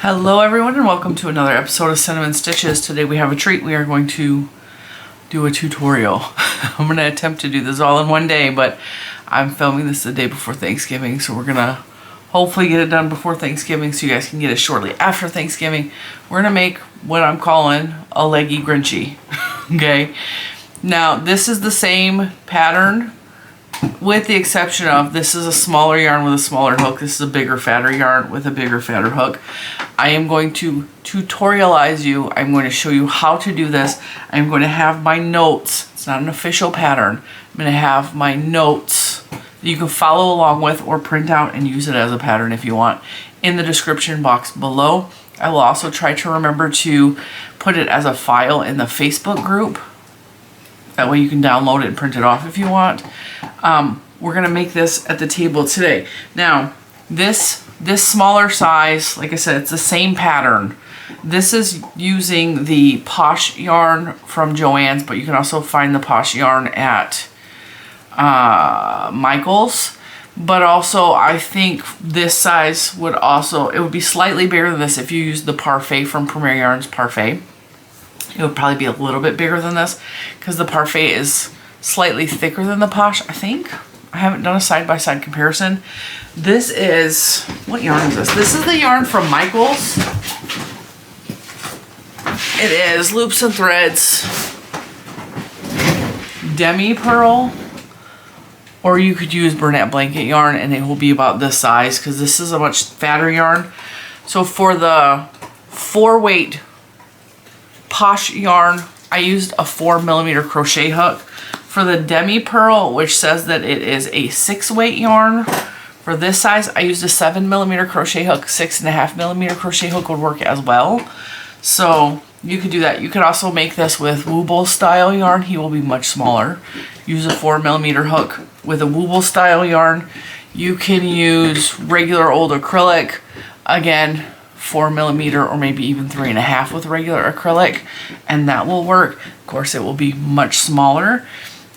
Hello everyone and welcome to another episode of Cinnamon Stitches. Today we have a treat. We are going to do a tutorial. I'm going to attempt to do this all in one day, but I'm filming this the day before Thanksgiving, so we're going to hopefully get it done before Thanksgiving so you guys can get it shortly after Thanksgiving. We're going to make what I'm calling a Leggy Grinchy. Okay? Now this is the same pattern with the exception of this is a smaller yarn with a smaller hook. This is a bigger, fatter yarn with a bigger, fatter hook. I am going to tutorialize you. I'm going to show you how to do this. I'm going to have my notes. It's not an official pattern. I'm going to have my notes that you can follow along with or print out and use it as a pattern if you want in the description box below. I will also try to remember to put it as a file in the Facebook group. That way you can download it and print it off if you want. We're gonna make this at the table today. Now, this smaller size, like I said, it's the same pattern. This is using the Posh yarn from Joann's, but you can also find the Posh yarn at Michael's. But also, I think this size would also, it would be slightly bigger than this if you use the Parfait from Premier Yarns Parfait. It would probably be a little bit bigger than this because the Parfait is slightly thicker than the Posh, I think. I haven't done a side-by-side comparison. This is, what yarn is this? This is the yarn from Michael's. It is Loops and Threads Demi Pearl, or you could use Bernat Blanket yarn and it will be about this size because this is a much fatter yarn. So for the 4-weight Posh yarn, I used a 4mm crochet hook. For the Demi Pearl, which says that it is a 6-weight yarn, for this size, I used a 7mm crochet hook. 6.5mm crochet hook would work as well. So you could do that. You could also make this with Wooble style yarn. He will be much smaller. Use a 4mm hook with a Wooble style yarn. You can use regular old acrylic. Again, 4mm or maybe even 3.5 with regular acrylic, and that will work. Of course, it will be much smaller.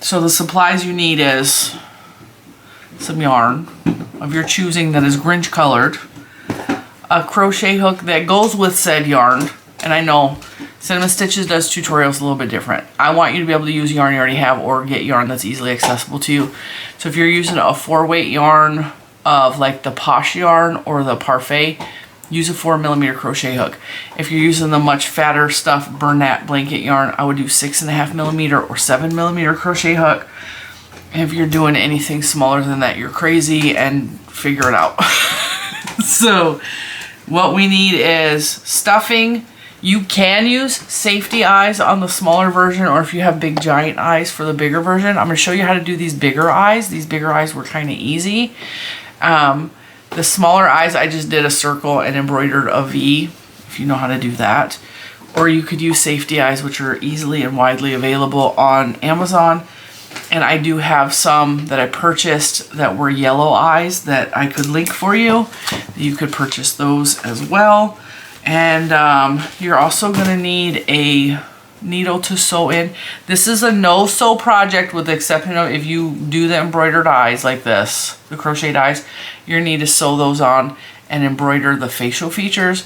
So the supplies you need is some yarn of your choosing that is Grinch colored, a crochet hook that goes with said yarn, and I know Cinnamon Stitches does tutorials a little bit different. I want you to be able to use yarn you already have or get yarn that's easily accessible to you. So if you're using a 4-weight yarn of like the Posh yarn or the Parfait, use a 4mm crochet hook. If you're using the much fatter stuff, Bernat Blanket yarn, I would do 6.5mm or 7mm crochet hook. And if you're doing anything smaller than that, you're crazy and figure it out. So what we need is stuffing. You can use safety eyes on the smaller version, or if you have big giant eyes for the bigger version. I'm going to show you how to do these bigger eyes. These bigger eyes were kind of easy. The smaller eyes, I just did a circle and embroidered a V, if you know how to do that. Or you could use safety eyes, which are easily and widely available on Amazon. And I do have some that I purchased that were yellow eyes that I could link for you. You could purchase those as well. And you're also going to need a needle to sew in. This is a no-sew project with the exception of if you do the embroidered eyes like this, the crocheted eyes, you're going to need to sew those on and embroider the facial features,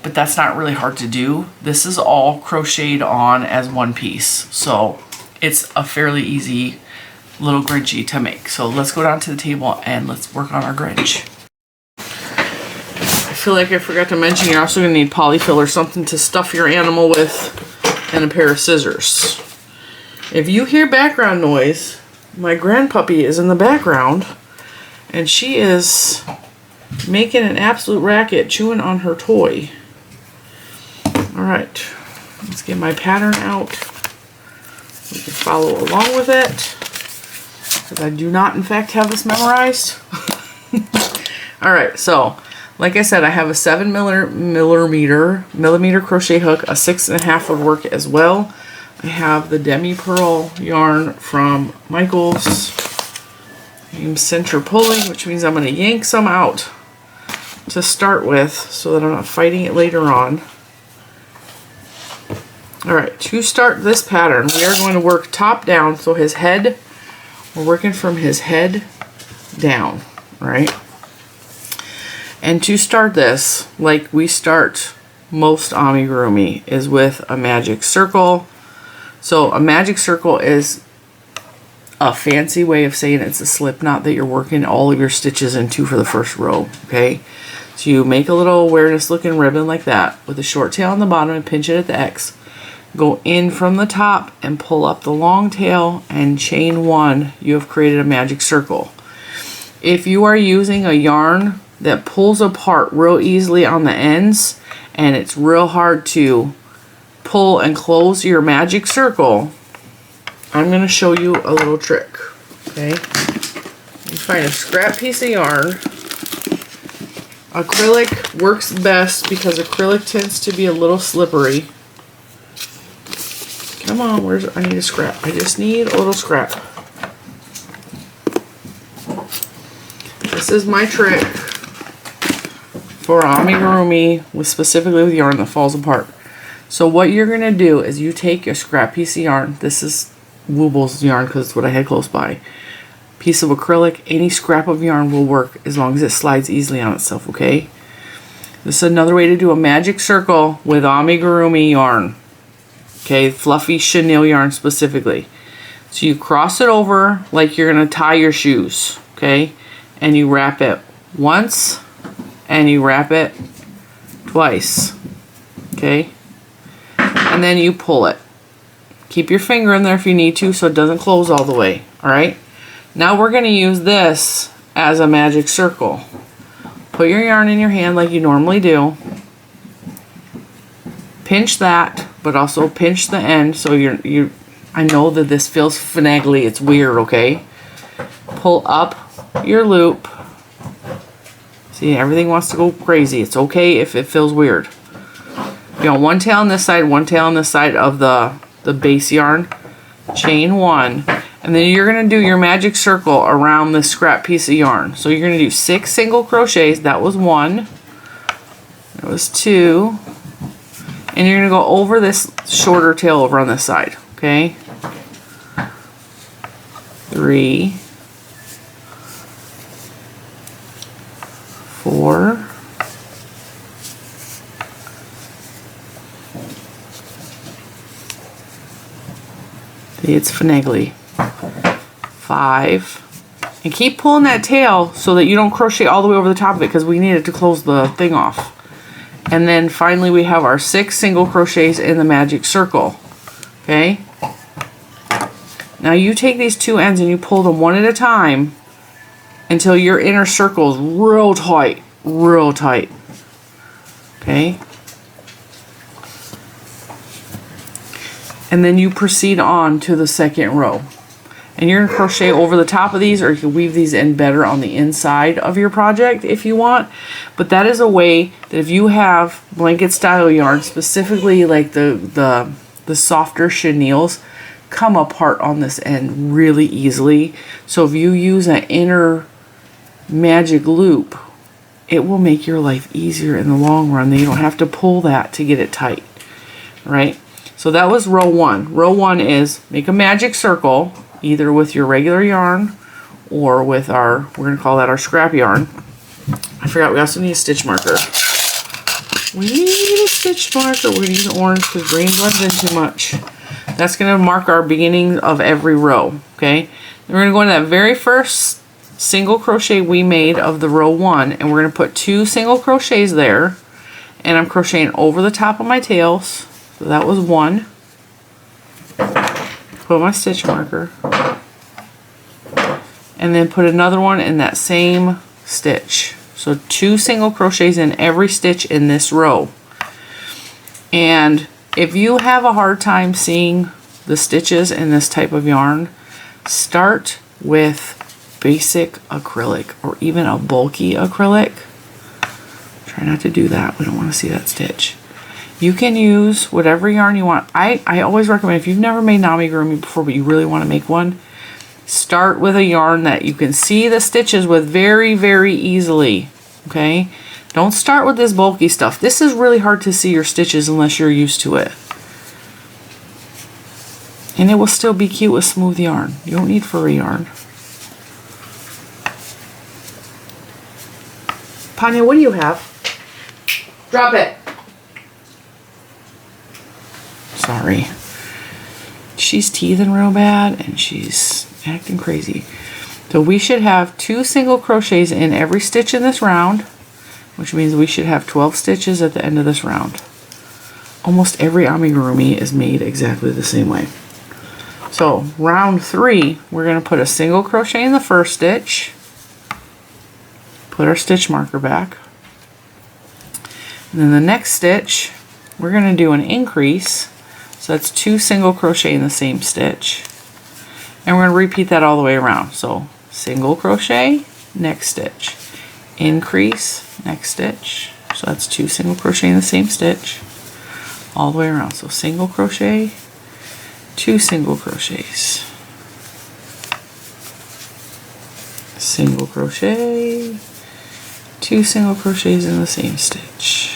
but that's not really hard to do. This is all crocheted on as one piece, so it's a fairly easy little Grinchy to make. So let's go down to the table and let's work on our Grinch. I feel like I forgot to mention you're also going to need polyfill or something to stuff your animal with, and a pair of scissors. If you hear background noise, my grandpuppy is in the background and she is making an absolute racket chewing on her toy. Alright, let's get my pattern out. We can follow along with it because I do not in fact have this memorized. Alright, so like I said, I have a 7mm crochet hook. A 6.5 would work as well. I have the Demi Pearl yarn from Michael's. I'm center pulling, which means I'm going to yank some out to start with so that I'm not fighting it later on. Alright, to start this pattern, we are going to work top down. So his head, we're working from his head down, right? And to start this, like we start most amigurumi, is with a magic circle. So a magic circle is a fancy way of saying it's a slip knot that you're working all of your stitches into for the first row, okay? So you make a little awareness looking ribbon like that with a short tail on the bottom and pinch it at the X. Go in from the top and pull up the long tail and chain 1. You have created a magic circle. If you are using a yarn that pulls apart real easily on the ends and it's real hard to pull and close your magic circle, I'm going to show you a little trick, okay? You find a scrap piece of yarn. Acrylic works best because acrylic tends to be a little slippery. Come on, I need a scrap. I just need a little scrap. This is my trick for amigurumi, specifically with yarn that falls apart. So what you're going to do is you take a scrap piece of yarn. This is Wooble's yarn because it's what I had close by. Piece of acrylic, any scrap of yarn will work as long as it slides easily on itself, okay? This is another way to do a magic circle with amigurumi yarn. Okay, fluffy chenille yarn specifically. So you cross it over like you're going to tie your shoes, okay? And you wrap it once and you wrap it twice, okay? And then you pull it. Keep your finger in there if you need to so it doesn't close all the way, alright? Now we're going to use this as a magic circle. Put your yarn in your hand like you normally do. Pinch that, but also pinch the end so I know that this feels finagly, it's weird, okay? Pull up your loop. See, everything wants to go crazy. It's okay if it feels weird. You know, one tail on this side, one tail on this side of the base yarn. Chain 1. And then you're going to do your magic circle around this scrap piece of yarn. So you're going to do 6 single crochets. That was 1. That was 2. And you're going to go over this shorter tail over on this side. Okay? 3. 4. See, it's finagly. 5. And keep pulling that tail so that you don't crochet all the way over the top of it because we need it to close the thing off. And then finally we have our 6 single crochets in the magic circle. Okay? Now you take these 2 ends and you pull them one at a time until your inner circle is real tight. Real tight. Okay? And then you proceed on to the second row. And you're going to crochet over the top of these, or you can weave these in better on the inside of your project if you want. But that is a way that if you have blanket style yarn, specifically like the softer chenilles, come apart on this end really easily. So if you use an inner magic loop, it will make your life easier in the long run. Then you don't have to pull that to get it tight, right? So that was row 1. Row 1 is make a magic circle, either with your regular yarn or with our, we're going to call that our scrap yarn. I forgot we also need a stitch marker. We need a stitch marker. We're going to use orange because green blends in too much. That's going to mark our beginning of every row, okay? Then we're going to go into that very first single crochet we made of the row 1, and we're going to put 2 single crochets there, and I'm crocheting over the top of my tails. So that was 1. Put my stitch marker. And then put another one in that same stitch. So 2 single crochets in every stitch in this row. And if you have a hard time seeing the stitches in this type of yarn, start with basic acrylic or even a bulky acrylic. Try not to do that. We don't want to see that stitch. You can use whatever yarn you want. I always recommend, if you've never made an amigurumi before but you really want to make one, start with a yarn that you can see the stitches with very, very easily. Okay? Don't start with this bulky stuff. This is really hard to see your stitches unless you're used to it. And it will still be cute with smooth yarn. You don't need furry yarn. Tanya, what do you have? Drop it. Sorry. She's teething real bad and she's acting crazy. So we should have 2 single crochets in every stitch in this round, which means we should have 12 stitches at the end of this round. Almost every amigurumi is made exactly the same way. So round 3, we're going to put a single crochet in the first stitch, put our stitch marker back, and then the next stitch we're going to do an increase, so that's 2 single crochet in the same stitch, and we're going to repeat that all the way around. So single crochet, next stitch, increase, next stitch, so that's 2 single crochet in the same stitch all the way around. So single crochet, 2 single crochets, single crochet, 2 single crochets in the same stitch.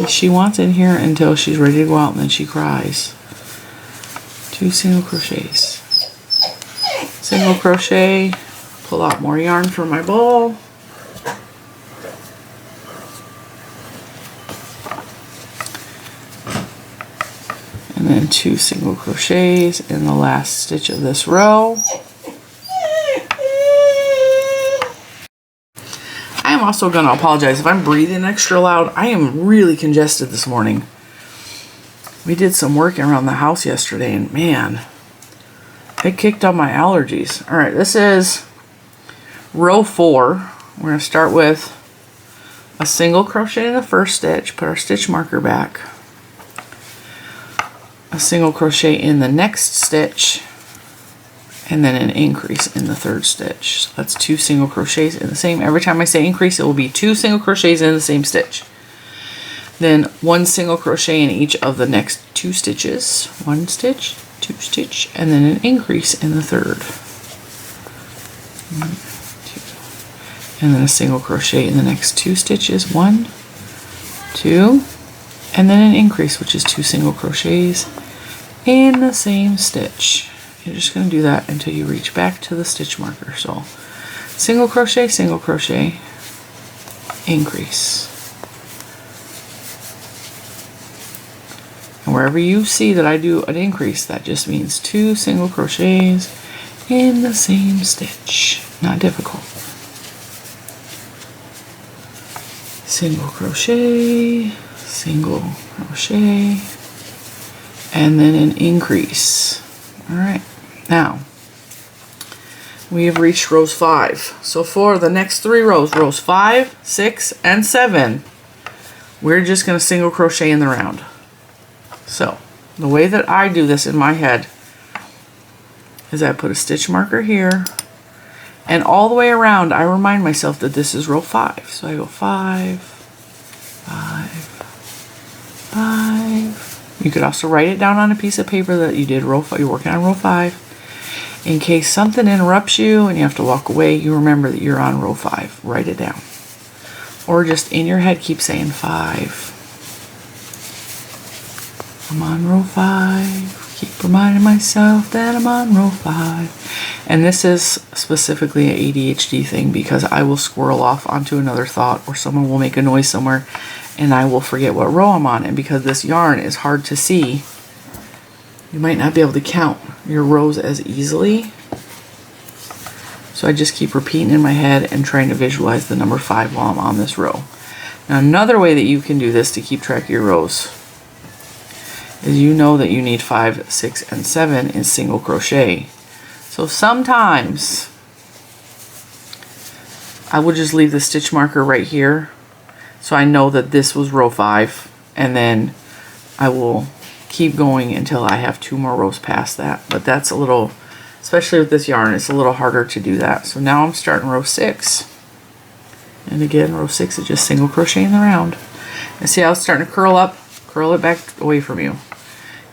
She wants in here until she's ready to go out and then she cries. 2 single crochets, single crochet, pull out more yarn from my ball, and then 2 single crochets in the last stitch of this row. I am also going to apologize if I'm breathing extra loud. I am really congested this morning. We did some work around the house yesterday and man, it kicked up my allergies. Alright, this is row 4. We're going to start with a single crochet in the first stitch, put our stitch marker back, a single crochet in the next stitch, and then an increase in the third stitch. So that's 2 single crochets in the same. Every time I say increase, it will be 2 single crochets in the same stitch. Then 1 single crochet in each of the next 2 stitches. 1 stitch, 2 stitch, and then an increase in the third. 1, 2, and then a single crochet in the next 2 stitches. 1, 2, and then an increase, which is 2 single crochets in the same stitch. You're just going to do that until you reach back to the stitch marker. So single crochet, increase. And wherever you see that I do an increase, that just means 2 single crochets in the same stitch. Not difficult. Single crochet, and then an increase. Alright, now we have reached rows 5. So for the next 3 rows, rows 5, 6, and 7, we're just going to single crochet in the round. So the way that I do this in my head is I put a stitch marker here, and all the way around I remind myself that this is row 5. So I go 5, 5, 5. You could also write it down on a piece of paper that you did row 5, you're working on row 5. In case something interrupts you and you have to walk away, you remember that you're on row 5. Write it down. Or just in your head keep saying 5. I'm on row 5. Keep reminding myself that I'm on row 5. And this is specifically an ADHD thing because I will squirrel off onto another thought, or someone will make a noise somewhere and I will forget what row I'm on. And because this yarn is hard to see, you might not be able to count your rows as easily. So I just keep repeating in my head and trying to visualize the number 5 while I'm on this row. Now another way that you can do this to keep track of your rows is you know that you need 5, 6, and 7 in single crochet. So sometimes I will just leave the stitch marker right here so I know that this was row 5, and then I will keep going until I have 2 more rows past that. But that's a little, especially with this yarn, it's a little harder to do that. So now I'm starting row 6, and again row 6 is just single crochet in the round. And see how it's starting to curl up? Curl it back away from you,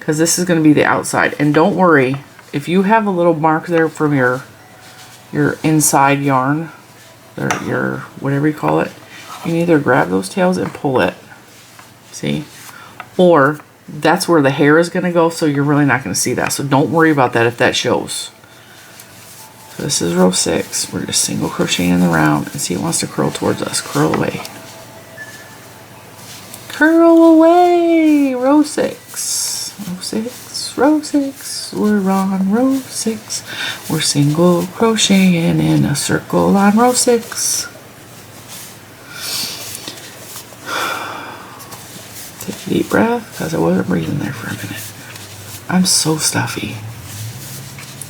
because this is going to be the outside. And don't worry if you have a little mark there from your inside yarn, or your whatever you call it. You can either grab those tails and pull it, see, or that's where the hair is going to go, so you're really not going to see that. So don't worry about that if that shows. So this is row 6. We're just single crocheting in the round, and see, it wants to curl towards us. Curl away. Curl away! Row 6. Row 6, row 6. We're on row 6. We're single crocheting in a circle on row 6. Take a deep breath, because I wasn't breathing there for a minute. I'm so stuffy.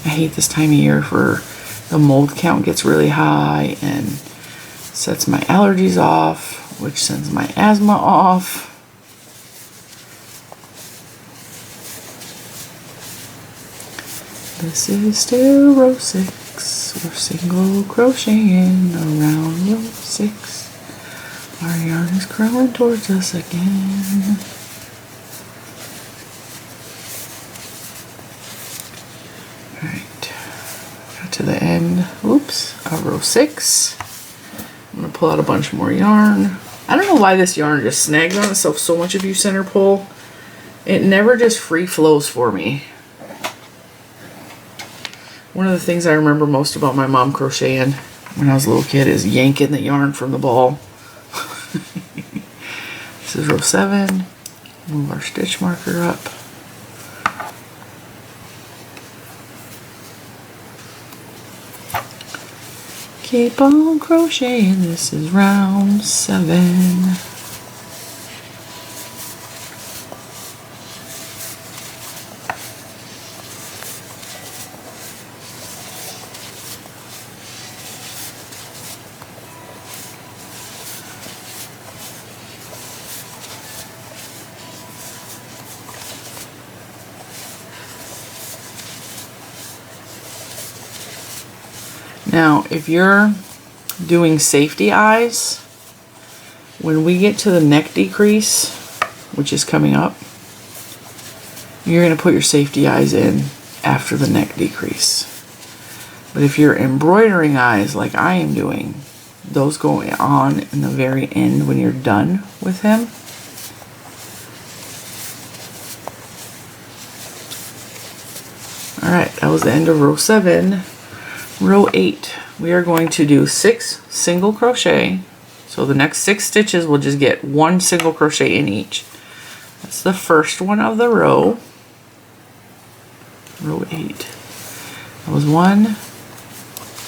I hate this time of year for the mold count gets really high and sets my allergies off, which sends my asthma off. This is still row 6. We're single crocheting around row 6. Our yarn is curling towards us again. Alright, got to the end, oops, of row 6. I'm going to pull out a bunch more yarn. I don't know why this yarn just snags on itself so much if you center pull. It never just free flows for me. One of the things I remember most about my mom crocheting when I was a little kid is yanking the yarn from the ball. This is row 7. Move our stitch marker up. Keep on crocheting, this is round 7. Now, if you're doing safety eyes, when we get to the neck decrease, which is coming up, you're going to put your safety eyes in after the neck decrease. But if you're embroidering eyes like I am doing, those go on in the very end when you're done with him. Alright, that was the end of row 7. Row 8, we are going to do 6 single crochet. So the next 6 stitches will just get 1 single crochet in each. That's the first one of the row. Row 8. That was 1,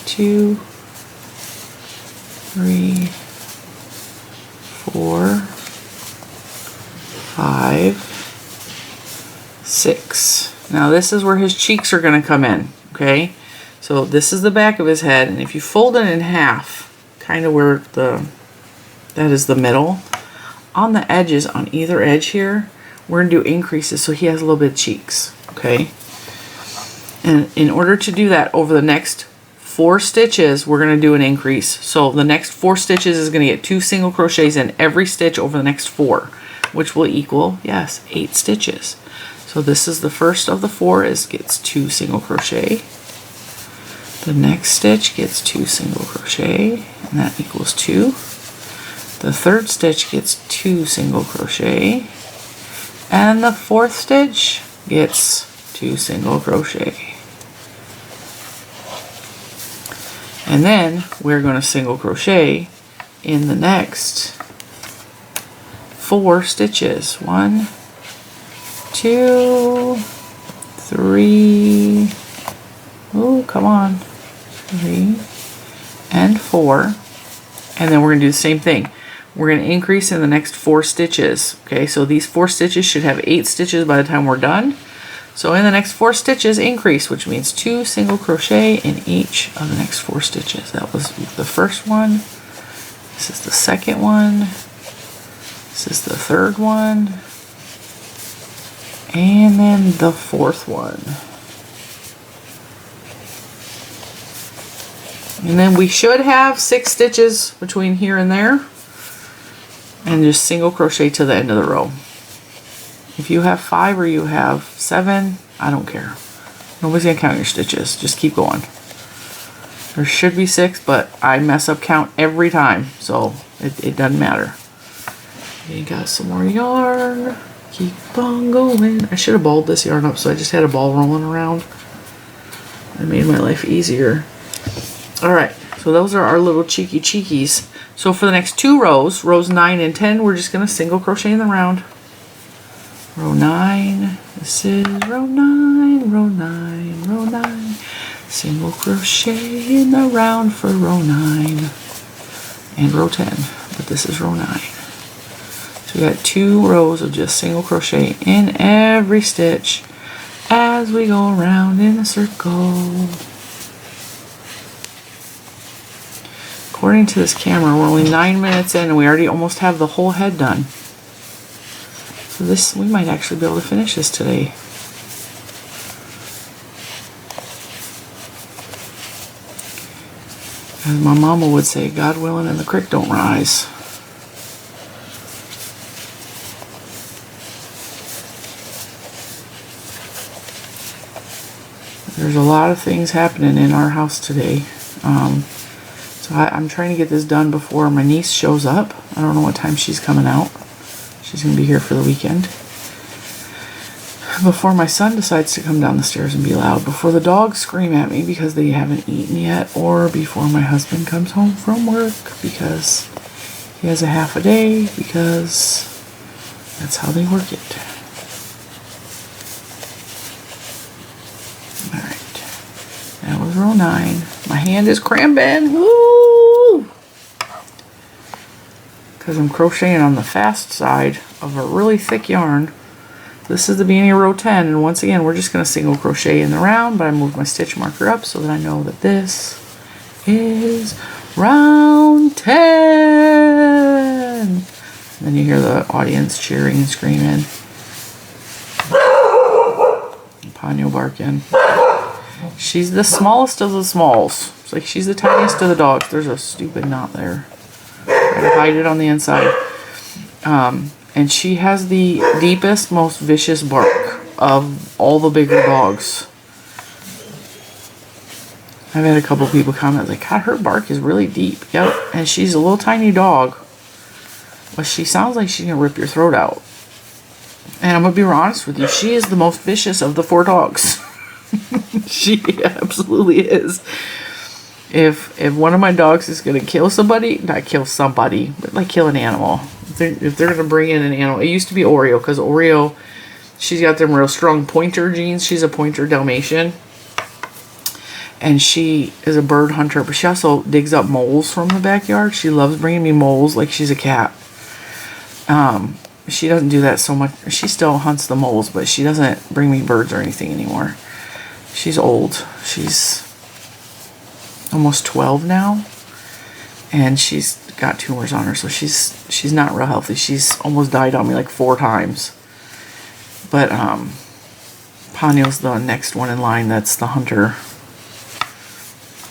2, 3, 4, 5, 6. Now this is where his cheeks are going to come in, okay? So this is the back of his head, and if you fold it in half, kind of where that is the middle, on the edges, on either edge here, we're going to do increases so he has a little bit of cheeks, okay? And in order to do that, over the next 4 stitches, we're going to do an increase. So the next 4 stitches is going to get 2 single crochets in every stitch over the next 4, which will equal, yes, 8 stitches. So this is the first of the 4, gets 2 single crochet. The next stitch gets 2 single crochet, and that equals 2. The third stitch gets 2 single crochet, and the fourth stitch gets 2 single crochet. And then we're going to single crochet in the next 4 stitches. 1, 2, 3, oh, come on, 3 and 4, and then we're going to do the same thing. We're going to increase in the next 4 stitches. Okay, so these 4 stitches should have 8 stitches by the time we're done. So in the next 4 stitches, increase, which means 2 single crochet in each of the next 4 stitches. That was the first one. This is the second one. This is the third one. And then the fourth one. And then we should have 6 stitches between here and there. And just single crochet to the end of the row. If you have 5 or you have 7, I don't care. Nobody's gonna count your stitches. Just keep going. There should be 6, but I mess up count every time, so it doesn't matter. You got some more yarn. Keep on going. I should have balled this yarn up, so I just had a ball rolling around. It made my life easier. All right, so those are our little cheeky cheekies. So for the next 2 rows, rows 9 and 10, we're just gonna single crochet in the round. Row 9, this is row 9, row 9, row 9. Single crochet in the round for row 9 and row 10, but this is row 9. So we got 2 rows of just single crochet in every stitch as we go around in a circle. According to this camera, we're only 9 minutes in and we already almost have the whole head done. So this, we might actually be able to finish this today. As my mama would say, God willing and the creek don't rise. There's a lot of things happening in our house today. So I'm trying to get this done before my niece shows up. I don't know what time she's coming out. She's going to be here for the weekend. Before my son decides to come down the stairs and be loud. Before the dogs scream at me because they haven't eaten yet. Or before my husband comes home from work because he has a half a day. Because that's how they work it. That was row 9. My hand is cramping. Woo! Because I'm crocheting on the fast side of a really thick yarn. This is the beginning of row 10, and once again we're just going to single crochet in the round, but I moved my stitch marker up so that I know that this is round 10. And then you hear the audience cheering and screaming. Ponyo barking. She's the smallest of the smalls. It's like she's the tiniest of the dogs. There's a stupid knot there. Try to hide it on the inside. And she has the deepest, most vicious bark of all the bigger dogs. I've had a couple people comment like, God, her bark is really deep. Yep, and she's a little tiny dog. But she sounds like she's going to rip your throat out. And I'm going to be honest with you, she is the most vicious of the 4 dogs. She absolutely is. If one of my dogs is going to kill somebody, not kill somebody, but like kill an animal. If they're going to bring in an animal. It used to be Oreo, because Oreo, she's got them real strong pointer genes. She's a pointer Dalmatian. And she is a bird hunter, but she also digs up moles from the backyard. She loves bringing me moles like she's a cat. She doesn't do that so much. She still hunts the moles, but she doesn't bring me birds or anything anymore. She's old. She's almost 12 now, and she's got tumors on her, so she's not real healthy. She's almost died on me like 4 times. But Ponyo's the next one in line. That's the hunter.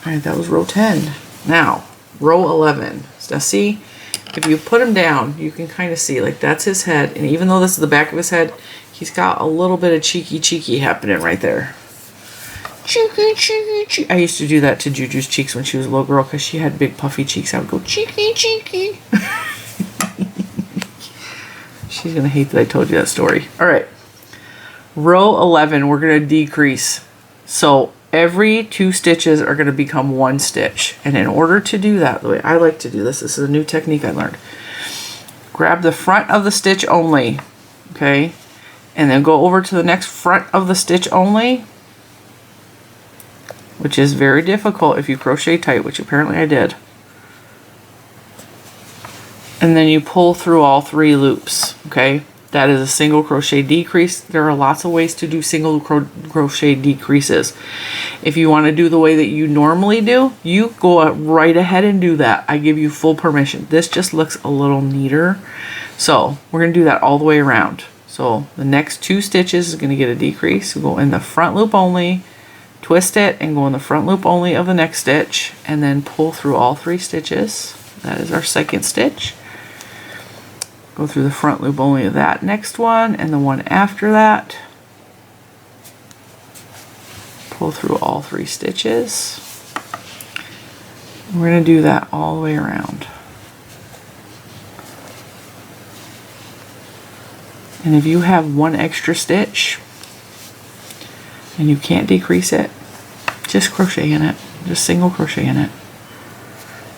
All right, that was row 10. Now row 11. Now see, if you put him down, you can kind of see like that's his head, and even though this is the back of his head, he's got a little bit of cheeky happening right there. Cheeky, cheeky, cheeky. I used to do that to Juju's cheeks when she was a little girl because she had big puffy cheeks. I would go cheeky, cheeky. She's going to hate that I told you that story. All right. Row 11, we're going to decrease. So every 2 stitches are going to become 1 stitch. And in order to do that, the way I like to do this is a new technique I learned. Grab the front of the stitch only. Okay. And then go over to the next front of the stitch only, which is very difficult if you crochet tight, which apparently I did. And then you pull through all 3 loops, okay? That is a single crochet decrease. There are lots of ways to do single crochet decreases. If you want to do the way that you normally do, you go right ahead and do that. I give you full permission. This just looks a little neater. So we're going to do that all the way around. So the next 2 stitches is going to get a decrease. We'll go in the front loop only, twist it, and go in the front loop only of the next stitch, and then pull through all 3 stitches. That is our second stitch. Go through the front loop only of that next one, and the one after that. Pull through all 3 stitches. We're going to do that all the way around. And if you have 1 extra stitch and you can't decrease it, just crochet in it. Just single crochet in it.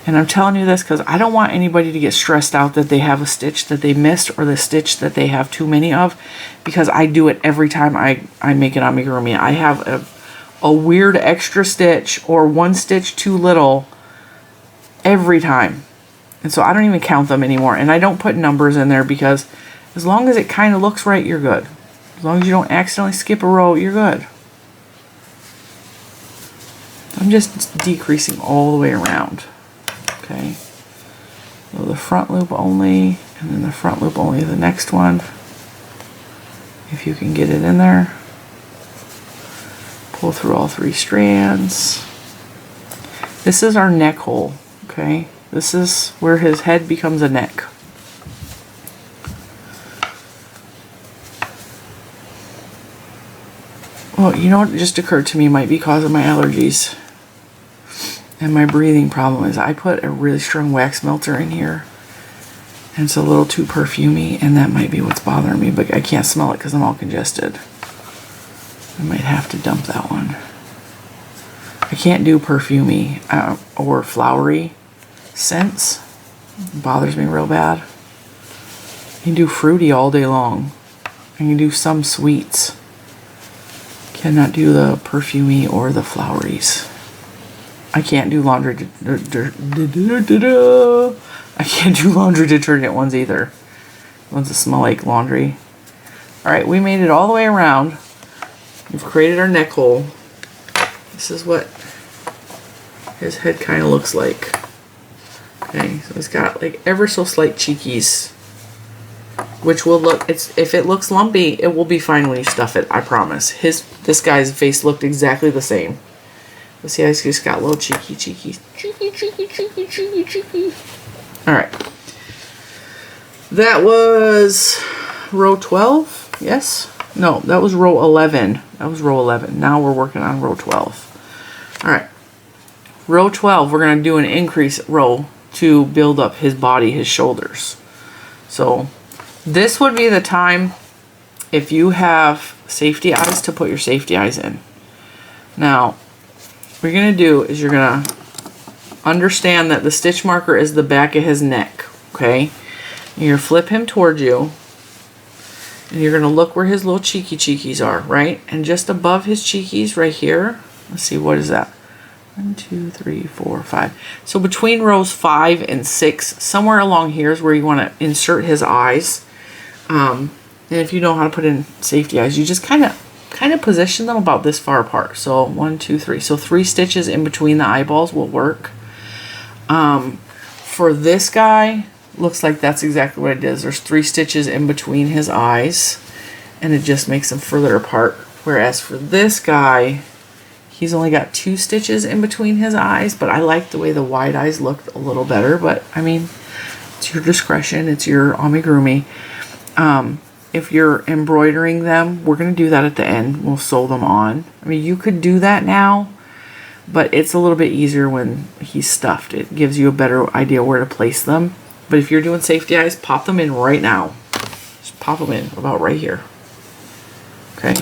And I'm telling you this because I don't want anybody to get stressed out that they have a stitch that they missed or the stitch that they have too many of, because I do it every time I make an amigurumi. I have a weird extra stitch or one stitch too little every time. And so I don't even count them anymore. And I don't put numbers in there because as long as it kind of looks right, you're good. As long as you don't accidentally skip a row, you're good. I'm just decreasing all the way around. Okay. So the front loop only, and then the front loop only the next one. If you can get it in there. Pull through all 3 strands. This is our neck hole, okay? This is where his head becomes a neck. Well, you know what just occurred to me might be because of my allergies and my breathing problem is I put a really strong wax melter in here and it's a little too perfumey, and that might be what's bothering me, but I can't smell it because I'm all congested. I might have to dump that one. I can't do perfumey or flowery scents. It bothers me real bad. I can do fruity all day long. I can do some sweets. Cannot do the perfumey or the floweries. I can't do laundry I can't do laundry detergent ones either. Ones that smell like laundry. Alright, we made it all the way around. We've created our neck hole. This is what his head kind of looks like. Okay, so he's got like ever so slight cheekies, which will look, if it looks lumpy, it will be fine when you stuff it, I promise. This guy's face looked exactly the same. Let's see, he's just got little cheeky. Alright. That was row 12, yes? No, that was row 11. That was row 11. Now we're working on row 12. Alright. Row 12, we're going to do an increase row to build up his body, his shoulders. So this would be the time, if you have safety eyes, to put your safety eyes in. Now, what you're going to do is you're going to understand that the stitch marker is the back of his neck, okay? And you're going to flip him towards you, and you're going to look where his little cheekies are, right? And just above his cheekies right here, let's see, what is that? 1, 2, 3, 4, 5. So between rows 5 and 6, somewhere along here is where you want to insert his eyes. And if you know how to put in safety eyes, you just kind of position them about this far apart. So 1, 2, 3. So 3 stitches in between the eyeballs will work. For this guy, looks like that's exactly what it is. There's 3 stitches in between his eyes, and it just makes them further apart. Whereas for this guy, he's only got 2 stitches in between his eyes, but I like the way the wide eyes looked a little better. But I mean, it's your discretion. It's your amigurumi. If you're embroidering them, we're going to do that at the end. We'll sew them on. I mean, you could do that now, but it's a little bit easier when he's stuffed. It gives you a better idea where to place them. But if you're doing safety eyes, pop them in right now. Just pop them in about right here. Okay.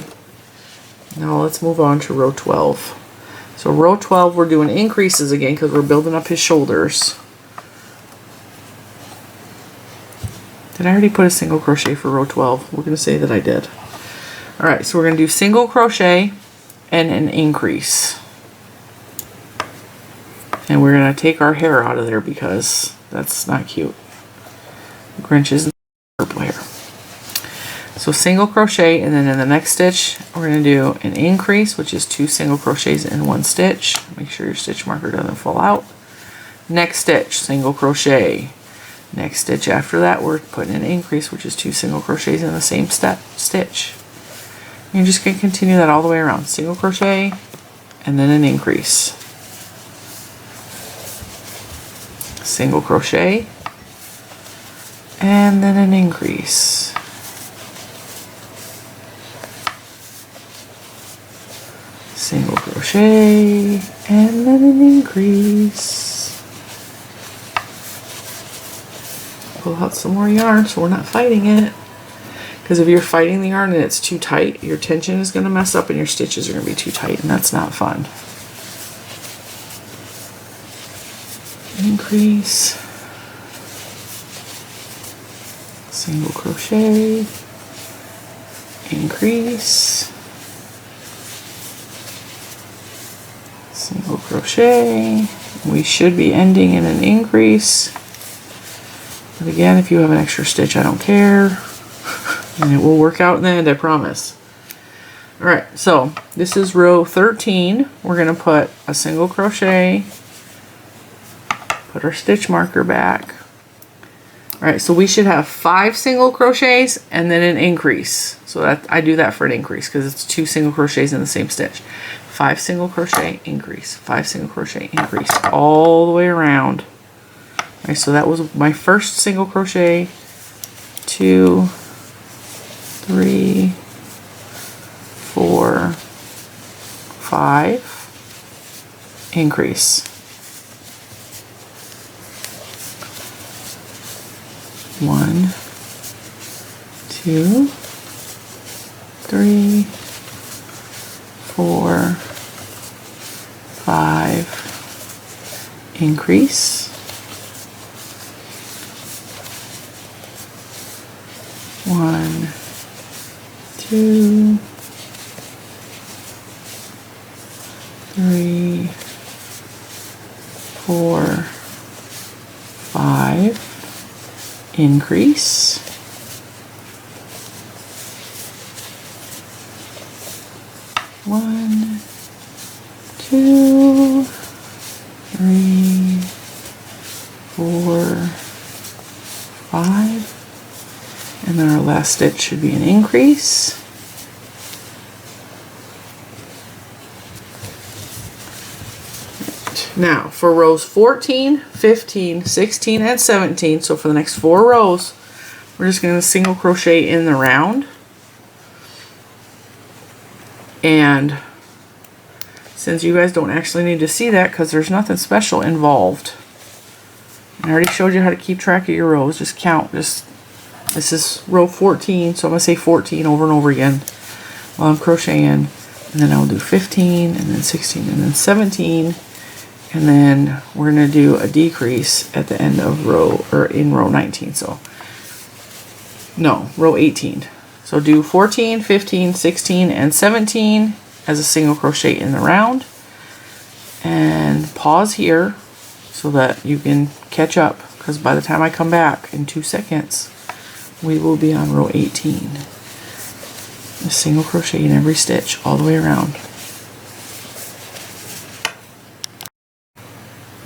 Now let's move on to row 12. So row 12, we're doing increases again because we're building up his shoulders. Did I already put a single crochet for row 12? We're going to say that I did. Alright, so we're going to do single crochet and an increase. And we're going to take our hair out of there because that's not cute. Grinch's purple hair. So single crochet, and then in the next stitch, we're going to do an increase, which is 2 single crochets in 1 stitch. Make sure your stitch marker doesn't fall out. Next stitch, single crochet. Next stitch after that, we're putting an increase, which is 2 single crochets in the same stitch. You're just going to continue that all the way around. Single crochet, and then an increase. Single crochet, and then an increase. Single crochet, and then an increase. Pull out some more yarn so we're not fighting it. Because if you're fighting the yarn and it's too tight, your tension is going to mess up and your stitches are going to be too tight, and that's not fun. increase, single crochet, increase, single crochet. We should be ending in an increase, but again, if you have an extra stitch, I don't care, and it will work out in the end, I promise. All right, so this is row 13. We're going to put a single crochet, put our stitch marker back. All right, so we should have 5 single crochets and then an increase. So that I do that for an increase because it's 2 single crochets in the same stitch. 5 single crochet, increase, 5 single crochet, increase, all the way around. All right, so that was my first single crochet, 2, 3, 4, 5, increase. 1, 2, 3, 4, 5, increase. 1, 2, 3, 4, 5, increase. 1, 2, 3, 4, 5, and then our last stitch should be an increase. Now for rows 14, 15, 16, and 17, so for the next 4 rows, we're just going to single crochet in the round. And since you guys don't actually need to see that because there's nothing special involved, I already showed you how to keep track of your rows. Just count. This is row 14, so I'm going to say 14 over and over again while I'm crocheting. And then I'll do 15, and then 16, and then 17. And then we're going to do a decrease at the end of row, or in row 19. So, no, row 18. So do 14, 15, 16, and 17 as a single crochet in the round. And pause here so that you can catch up, because by the time I come back in 2 seconds, we will be on row 18. A single crochet in every stitch all the way around.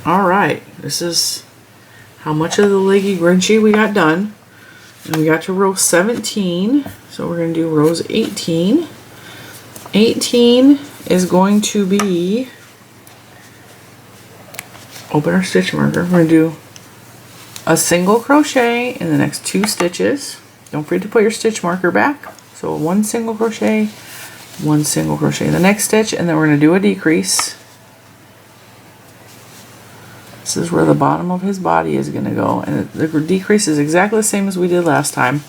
Alright, this is how much of the Leggy Grinchy we got done. And we got to row 17, so we're going to do rows 18. 18 is going to be, open our stitch marker, we're going to do a single crochet in the next 2 stitches. Don't forget to put your stitch marker back. So 1 single crochet, 1 single crochet in the next stitch, and then we're going to do a decrease. This is where the bottom of his body is going to go, and the decrease is exactly the same as we did last time.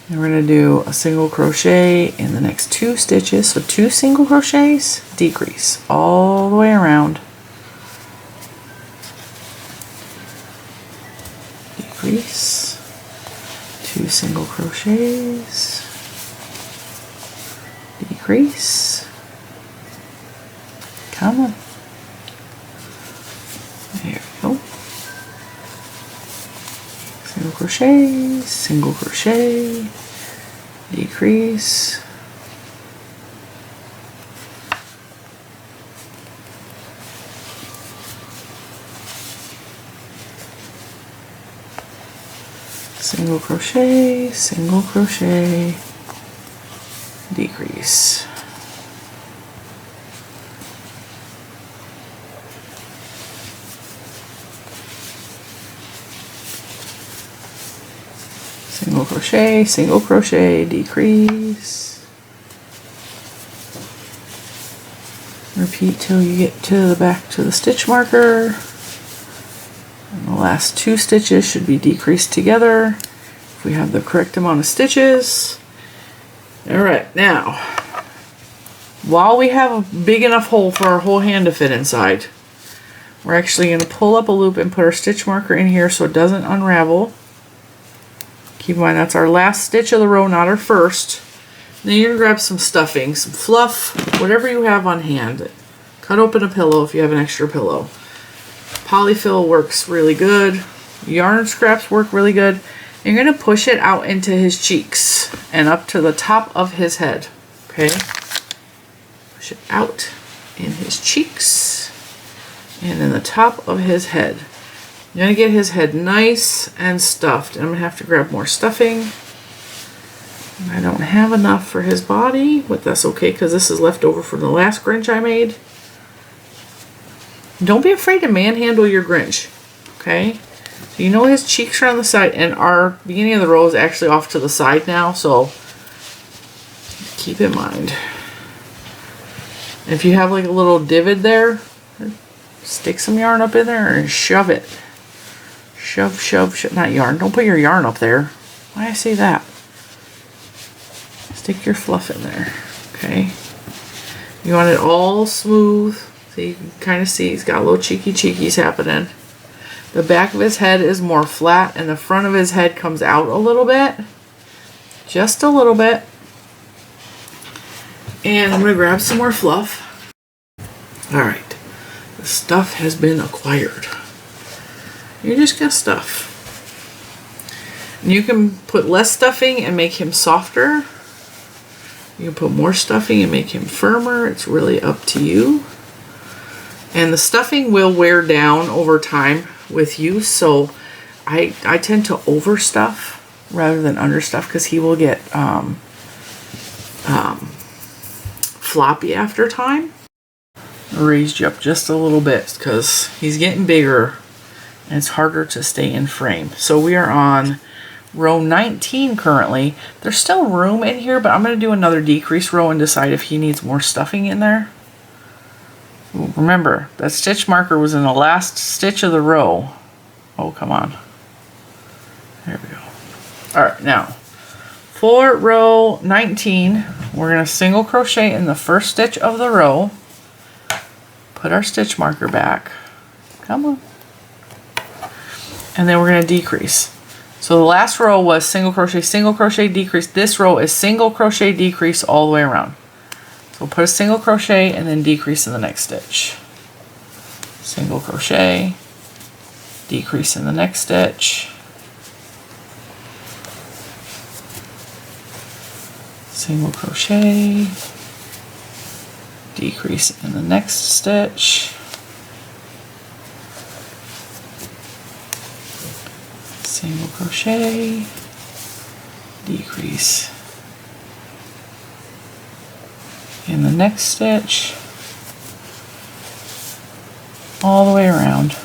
And we're going to do a single crochet in the next 2 stitches, so 2 single crochets, decrease all the way around. Decrease, 2 single crochets, decrease, come on. There we go. Single crochet, decrease, single crochet, decrease. Single crochet, decrease. Repeat till you get to the back to the stitch marker. And the last 2 stitches should be decreased together if we have the correct amount of stitches. Alright, now, while we have a big enough hole for our whole hand to fit inside, We're actually going to pull up a loop and put our stitch marker in here so it doesn't unravel. Keep in mind that's our last stitch of the row, not our first. Then you're going to grab some stuffing, some fluff, whatever you have on hand. Cut open a pillow if you have an extra pillow. Polyfill works really good. Yarn scraps work really good. You're going to push it out into his cheeks and up to the top of his head. Okay? Push it out in his cheeks and in the top of his head. You're going to get his head nice and stuffed. I'm going to have to grab more stuffing. I don't have enough for his body, but that's okay because this is left over from the last Grinch I made. Don't be afraid to manhandle your Grinch. Okay? So you know his cheeks are on the side, and our beginning of the row is actually off to the side now, so keep in mind. If you have like a little divot there, stick some yarn up in there and shove it. Shove, shove, shove. Not yarn. Don't put your yarn up there. Why I say that? Stick your fluff in there. Okay? You want it all smooth. So you can kind of see he's got little cheeky cheekies happening. The back of his head is more flat and the front of his head comes out a little bit. Just a little bit. And I'm going to grab some more fluff. Alright. The stuff has been acquired. You're just going to stuff. And you can put less stuffing and make him softer. You can put more stuffing and make him firmer. It's really up to you. And the stuffing will wear down over time with you, so I tend to overstuff rather than understuff because he will get floppy after time. I raised you up just a little bit because he's getting bigger and it's harder to stay in frame. So we are on row 19 currently. There's still room in here, but I'm going to do another decrease row and decide if he needs more stuffing in there. Remember, that stitch marker was in the last stitch of the row. Oh, come on. There we go. Alright, now, for row 19, we're going to single crochet in the first stitch of the row. Put our stitch marker back. Come on. And then we're going to decrease. So the last row was single crochet, decrease. This row is single crochet, decrease all the way around. So put a single crochet and then decrease in the next stitch. Single crochet, decrease in the next stitch. Single crochet, decrease in the next stitch. Single crochet, decrease in the next stitch, all the way around.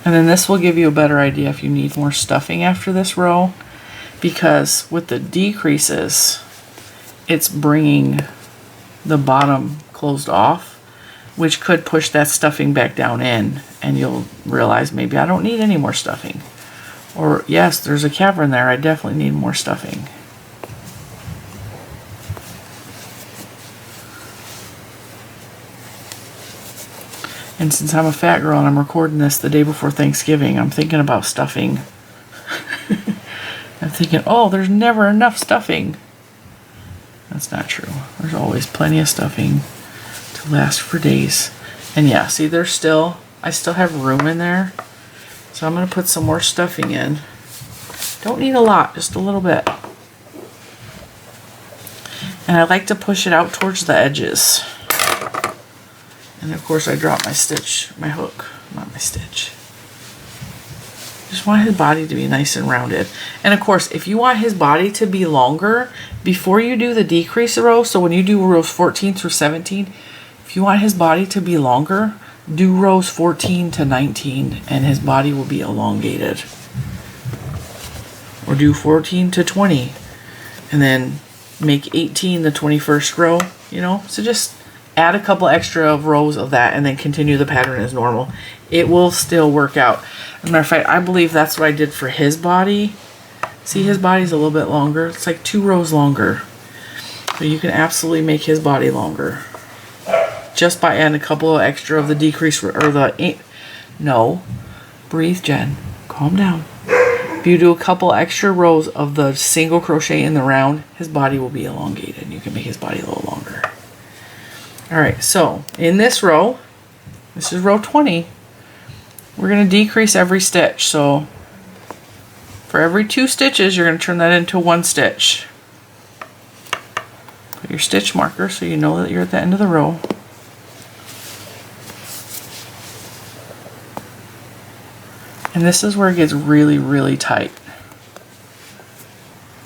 And then this will give you a better idea if you need more stuffing after this row, because with the decreases, it's bringing the bottom closed off, which could push that stuffing back down in, and you'll realize maybe I don't need any more stuffing. Or yes, there's a cavern there, I definitely need more stuffing. And since I'm a fat girl and I'm recording this the day before Thanksgiving, I'm thinking about stuffing. I'm thinking, oh, there's never enough stuffing. That's not true. There's always plenty of stuffing to last for days. And yeah, see, I still have room in there. So I'm going to put some more stuffing in. Don't need a lot, just a little bit. And I like to push it out towards the edges. And of course I dropped my stitch, my hook, not my stitch. Just want his body to be nice and rounded. And of course, if you want his body to be longer, before you do the decrease row, so when you do rows 14 through 17, if you want his body to be longer, do rows 14 to 19 and his body will be elongated. Or do 14 to 20 and then make 18 the 21st row, you know? So just add a couple extra rows of that and then continue the pattern as normal. It will still work out. As a matter of fact, I believe that's what I did for his body. See, his body's a little bit longer. It's like 2 rows longer. So you can absolutely make his body longer. just by adding a couple of extra of the decrease or the, no, breathe, Jen, calm down. If you do a couple extra rows of the single crochet in the round, his body will be elongated and you can make his body a little longer. All right, so in this row, this is row 20, we're going to decrease every stitch. So for every 2 stitches, you're going to turn that into 1 stitch. Put your stitch marker so you know that you're at the end of the row. And this is where it gets really, really tight.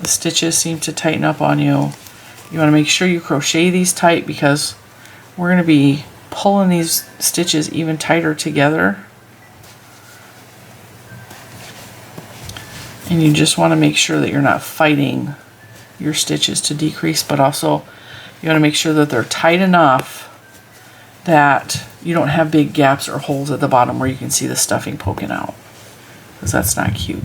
The stitches seem to tighten up on you. You want to make sure you crochet these tight because we're going to be pulling these stitches even tighter together. And you just want to make sure that you're not fighting your stitches to decrease, but also you want to make sure that they're tight enough that you don't have big gaps or holes at the bottom where you can see the stuffing poking out, because that's not cute.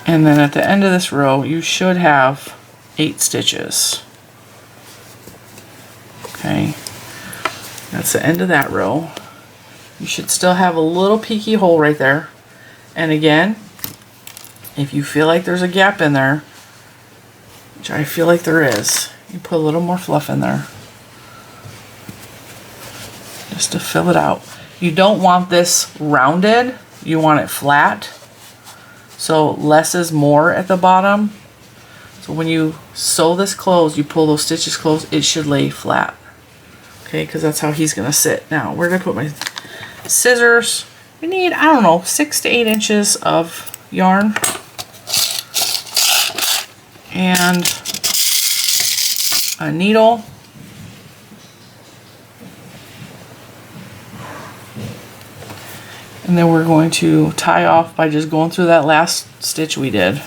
And then at the end of this row, you should have 8 stitches. Okay, that's the end of that row. You should still have a little peeky hole right there. And again, if you feel like there's a gap in there, which I feel like there is, you put a little more fluff in there just to fill it out. You don't want this rounded, you want it flat. So less is more at the bottom. So when you sew this closed, you pull those stitches closed, it should lay flat. Okay, because that's how he's going to sit. Now, where did I put my scissors? We need, I don't know, 6 to 8 inches of yarn. And a needle. And then we're going to tie off by just going through that last stitch we did.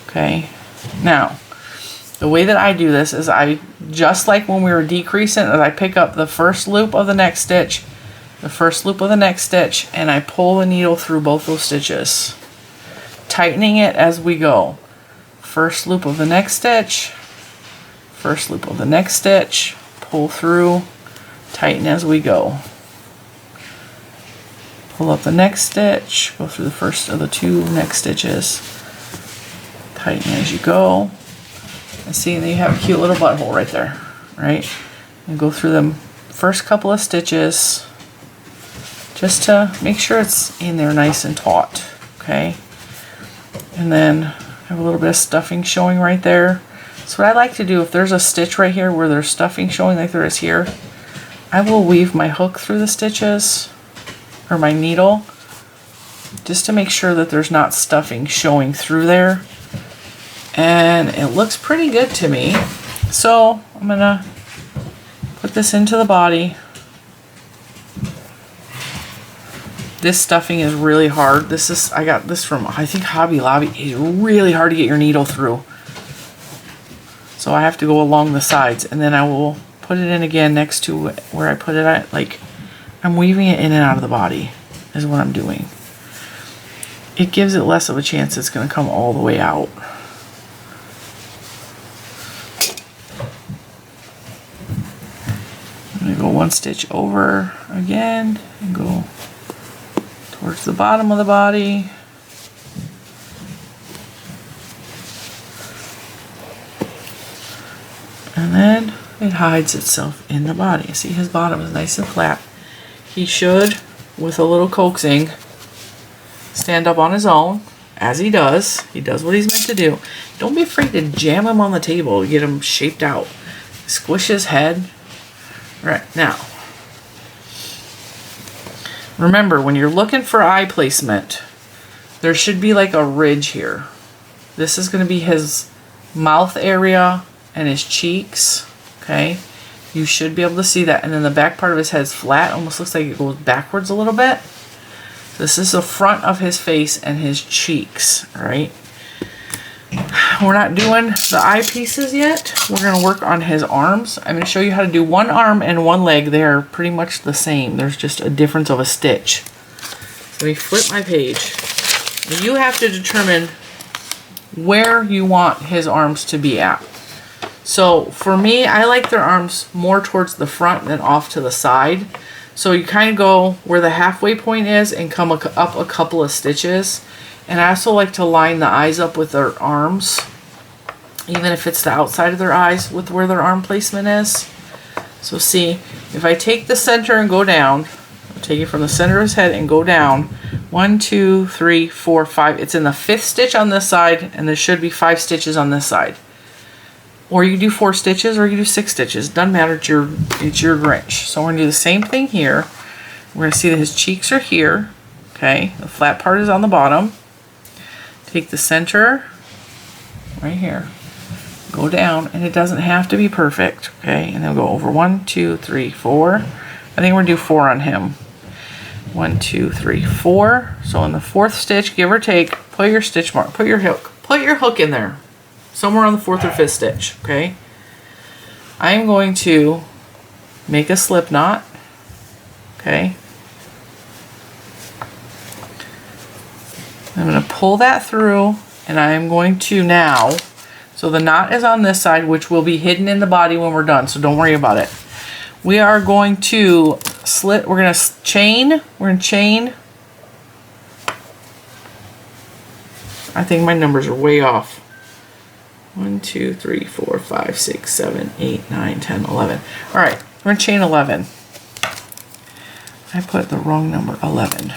Okay, now the way that I do this is just like when we were decreasing, I pick up the first loop of the next stitch, and I pull the needle through both those stitches, tightening it as we go. First loop of the next stitch, first loop of the next stitch, pull through, tighten as we go. Pull up the next stitch, go through the first of the 2 next stitches, tighten as you go. And see, then you have a cute little butthole right there, right? And go through them first couple of stitches just to make sure it's in there nice and taut, okay? And then have a little bit of stuffing showing right there. So what I like to do, if there's a stitch right here where there's stuffing showing like there is here, I will weave my hook through the stitches, or my needle, just to make sure that there's not stuffing showing through there. And it looks pretty good to me. So I'm gonna put this into the body. This stuffing is really hard. I got this from, I think, Hobby Lobby. It's really hard to get your needle through. So I have to go along the sides, and then I will put it in again next to where I put it at, like, I'm weaving it in and out of the body is what I'm doing. It gives it less of a chance it's going to come all the way out. I'm going to go 1 stitch over again and go towards the bottom of the body. And then it hides itself in the body. See, his bottom is nice and flat. He should, with a little coaxing, stand up on his own, as he does. He does what he's meant to do. Don't be afraid to jam him on the table to get him shaped out. Squish his head. All right, now, remember, when you're looking for eye placement, there should be like a ridge here. This is going to be his mouth area and his cheeks, okay? You should be able to see that. And then the back part of his head is flat. Almost looks like it goes backwards a little bit. This is the front of his face and his cheeks, all right? We're not doing the eye pieces yet. We're gonna work on his arms. I'm gonna show you how to do one arm and one leg. They are pretty much the same. There's just a difference of a stitch. Let me flip my page. You have to determine where you want his arms to be at. So for me, I like their arms more towards the front than off to the side. So you kind of go where the halfway point is and come up a couple of stitches. And I also like to line the eyes up with their arms, even if it's the outside of their eyes with where their arm placement is. So see, if I take the center and go down, I'll take it from the center of his head and go down, 1, 2, 3, 4, 5. It's in the 5th stitch on this side, and there should be 5 stitches on this side. Or you can do 4 stitches, or you can do 6 stitches. Doesn't matter, it's your Grinch. So we're gonna do the same thing here. We're gonna see that his cheeks are here. Okay, the flat part is on the bottom. Take the center right here, go down, and it doesn't have to be perfect, okay? And then we'll go over 1, 2, 3, 4. I think we're gonna do 4 on him. 1, 2, 3, 4. So in the 4th stitch, give or take, put your stitch mark, put your hook in there, somewhere on the 4th or 5th stitch, okay? I'm going to make a slip knot, okay? I'm going to pull that through, and I'm going to now, so the knot is on this side, which will be hidden in the body when we're done, so don't worry about it. We are going to we're going to chain, I think my numbers are way off. 1, 2, 3, 4, 5, 6, 7, 8, 9, 10, 11. All right, we're going to chain 11. I put the wrong number, 11.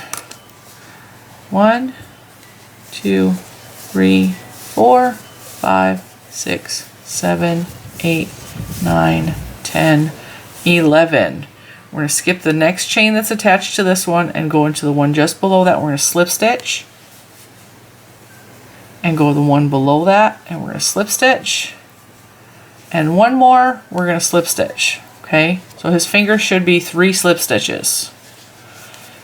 1, 2, 3, 4, 5, 6, 7, 8, 9, 10, 11. We're going to skip the next chain that's attached to this one and go into the one just below that. We're going to slip stitch and go the one below that, and we're going to slip stitch, and one more, we're going to slip stitch. Okay, so his fingers should be 3 slip stitches.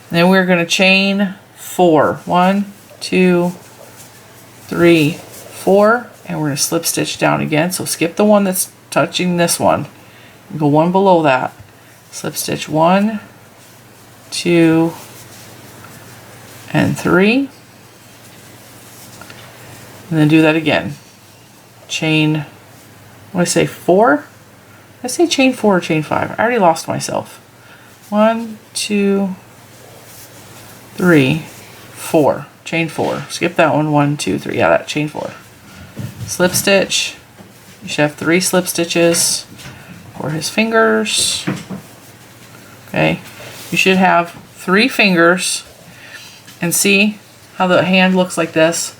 And then we're going to chain 4. 1, 2, 3, 4, and we're going to slip stitch down again. So skip the one that's touching this one, go one below that, slip stitch 1, 2, and 3, and then do that again. Chain, what did I say, 4? I say chain 4 or chain 5. I already lost myself. 1, 2, 3, 4. Chain 4. Skip that one. 1, 2, 3. Yeah, that chain 4. Slip stitch. You should have 3 slip stitches for his fingers. Okay. You should have 3 fingers. And see how the hand looks like this?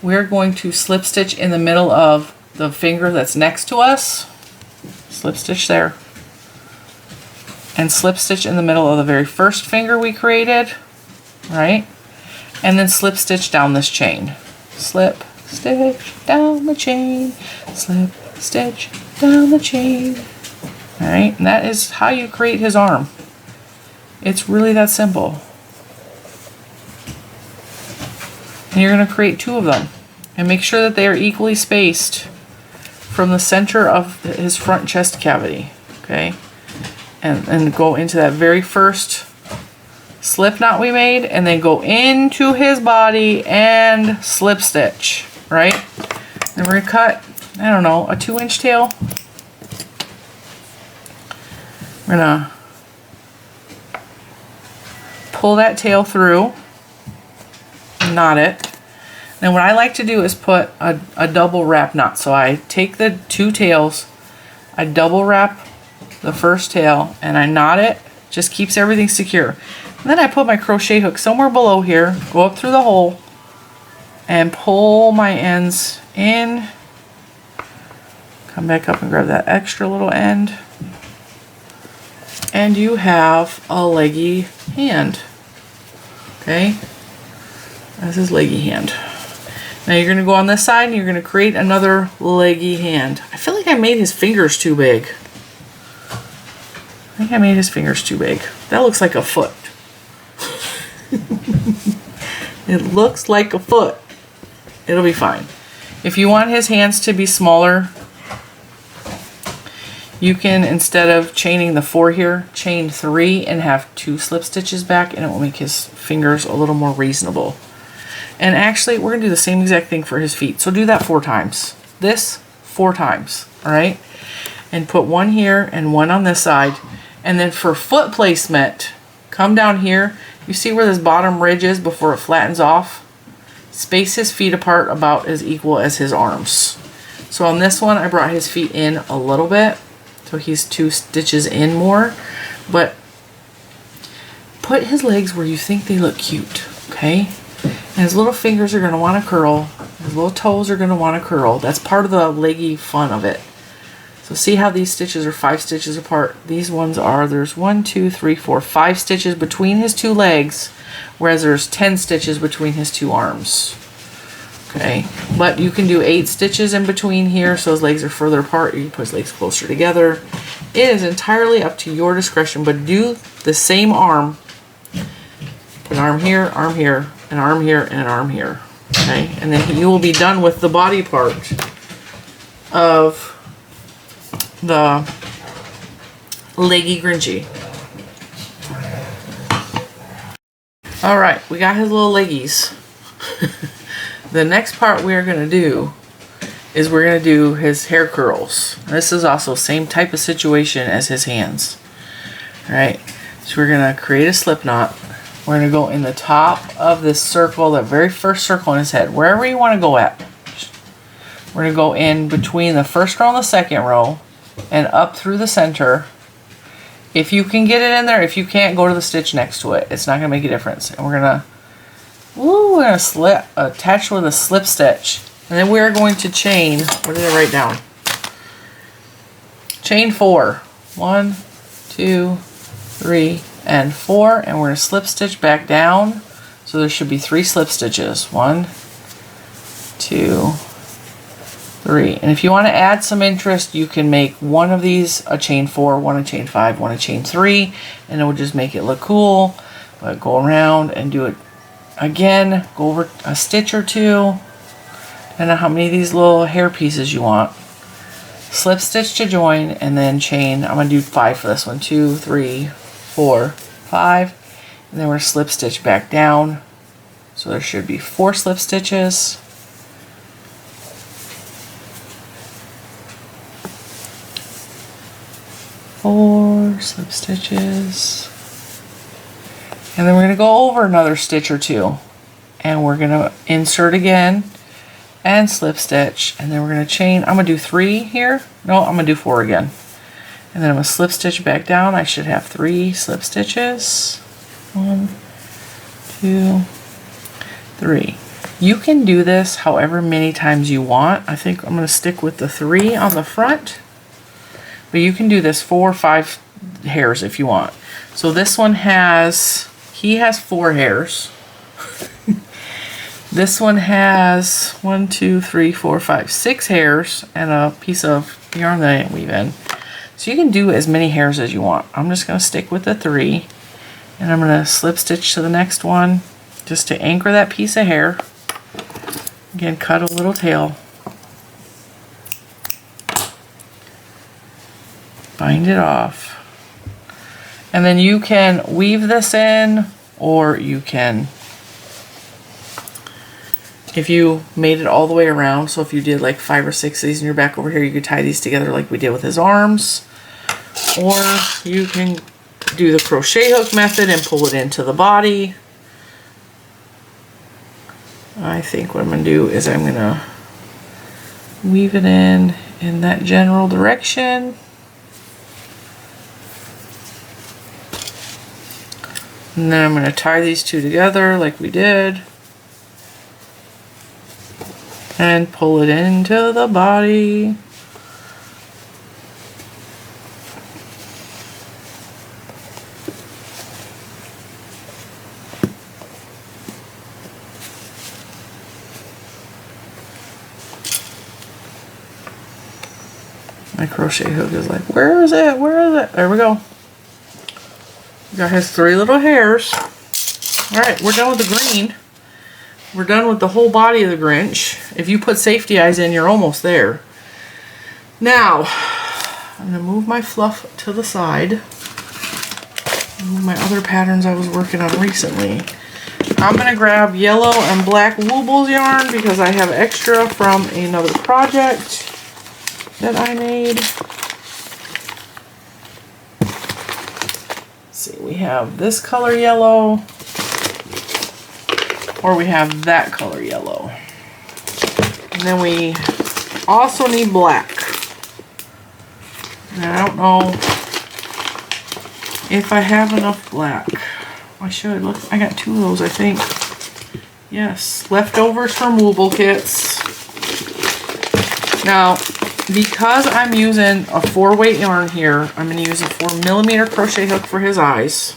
We're going to slip stitch in the middle of the finger that's next to us. Slip stitch there. And slip stitch in the middle of the very first finger we created. Right? And then slip stitch down this chain. Slip stitch down the chain. Slip stitch down the chain. Alright? And that is how you create his arm. It's really that simple. And you're going to create 2 of them. And make sure that they are equally spaced from the center of his front chest cavity. Okay? And go into that very first slip knot we made, and then go into his body and slip stitch. Right? And we're going to cut, I don't know, a 2-inch tail. We're going to pull that tail through. Knot it. Then what I like to do is put a double wrap knot. So I take the 2 tails, I double wrap the first tail, and I knot it. Just keeps everything secure. And then I put my crochet hook somewhere below here, go up through the hole, and pull my ends in. Come back up and grab that extra little end. And you have a leggy hand. Okay? That's his leggy hand. Now you're going to go on this side and you're going to create another leggy hand. I feel like I made his fingers too big. I think I made his fingers too big. That looks like a foot. It looks like a foot. It'll be fine. If you want his hands to be smaller, you can, instead of chaining the 4 here, chain 3 and have 2 slip stitches back, and it will make his fingers a little more reasonable. And actually, we're gonna do the same exact thing for his feet. So do that 4 times. This 4 times, all right? And put 1 here and 1 on this side. And then for foot placement, come down here. You see where this bottom ridge is before it flattens off? Space his feet apart about as equal as his arms. So on this one, I brought his feet in a little bit. So he's 2 stitches in more. But put his legs where you think they look cute, okay? And his little fingers are going to want to curl. His little toes are going to want to curl. That's part of the leggy fun of it. So see how these stitches are 5 stitches apart? These ones are, there's 1, 2, 3, 4, 5 stitches between his 2 legs, whereas there's 10 stitches between his 2 arms. Okay, but you can do 8 stitches in between here, so his legs are further apart. You can put his legs closer together. It is entirely up to your discretion, but do the same arm. Put an arm here, an arm here, and an arm here. Okay, and then you will be done with the body part of the Leggy Grinchy. All right, we got his little leggies. The next part we're gonna do is we're gonna do his hair curls. This is also same type of situation as his hands. All right, so we're gonna create a slip knot. We're gonna go in the top of this circle, the very first circle in his head, wherever you wanna go at. We're gonna go in between the first row and the second row and up through the center. If you can get it in there, if you can't, go to the stitch next to it. It's not gonna make a difference. And we're gonna attach with a slip stitch. And then we're going to chain, what did I write down? Chain 4. 1, 2, 3, and 4. And we're gonna slip stitch back down. So there should be 3 slip stitches. 1, 2, 3. And if you want to add some interest, you can make one of these a chain 4, one a chain 5, one a chain 3, and it will just make it look cool. But go around and do it again. Go over a stitch or 2. I don't know how many of these little hair pieces you want. Slip stitch to join, and then chain. I'm going to do 5 for this one. 2, 3, 4, 5. And then we're slip stitch back down. So there should be 4 slip stitches. 4 slip stitches, and then we're going to go over another stitch or 2, and we're going to insert again and slip stitch, and then we're going to chain. I'm going to do 3 here. No, I'm going to do 4 again, and then I'm going to slip stitch back down. I should have 3 slip stitches. 1, 2, 3. You can do this however many times you want. I think I'm going to stick with the 3 on the front. But you can do this 4 or 5 hairs if you want. So this one he has 4 hairs. This one has 1, 2, 3, 4, 5, 6 hairs and a piece of yarn that I didn't weave in. So you can do as many hairs as you want. I'm just going to stick with the 3, and I'm going to slip stitch to the next one just to anchor that piece of hair. Again, cut a little tail. Bind it off, and then you can weave this in, or you can, if you made it all the way around, so if you did like 5 or 6 of these in your back over here, you could tie these together like we did with his arms, or you can do the crochet hook method and pull it into the body. I think what I'm going to do is I'm going to weave it in that general direction. And then I'm going to tie these 2 together like we did. And pull it into the body. My crochet hook is like, where is it? Where is it? There we go. Got his 3 little hairs. Alright, we're done with the green. we're done with the whole body of the Grinch. If you put safety eyes in, you're almost there. Now, I'm going to move my fluff to the side. Move my other patterns I was working on recently. I'm going to grab yellow and black Woobles yarn because I have extra from another project that I made. Let's see, we have this color yellow, or we have that color yellow. And then we also need black. And I don't know if I have enough black. I should. Look, I got 2 of those, I think. Yes, leftovers from Wooble kits. Now, because I'm using a 4-weight yarn here, I'm going to use a 4mm crochet hook for his eyes.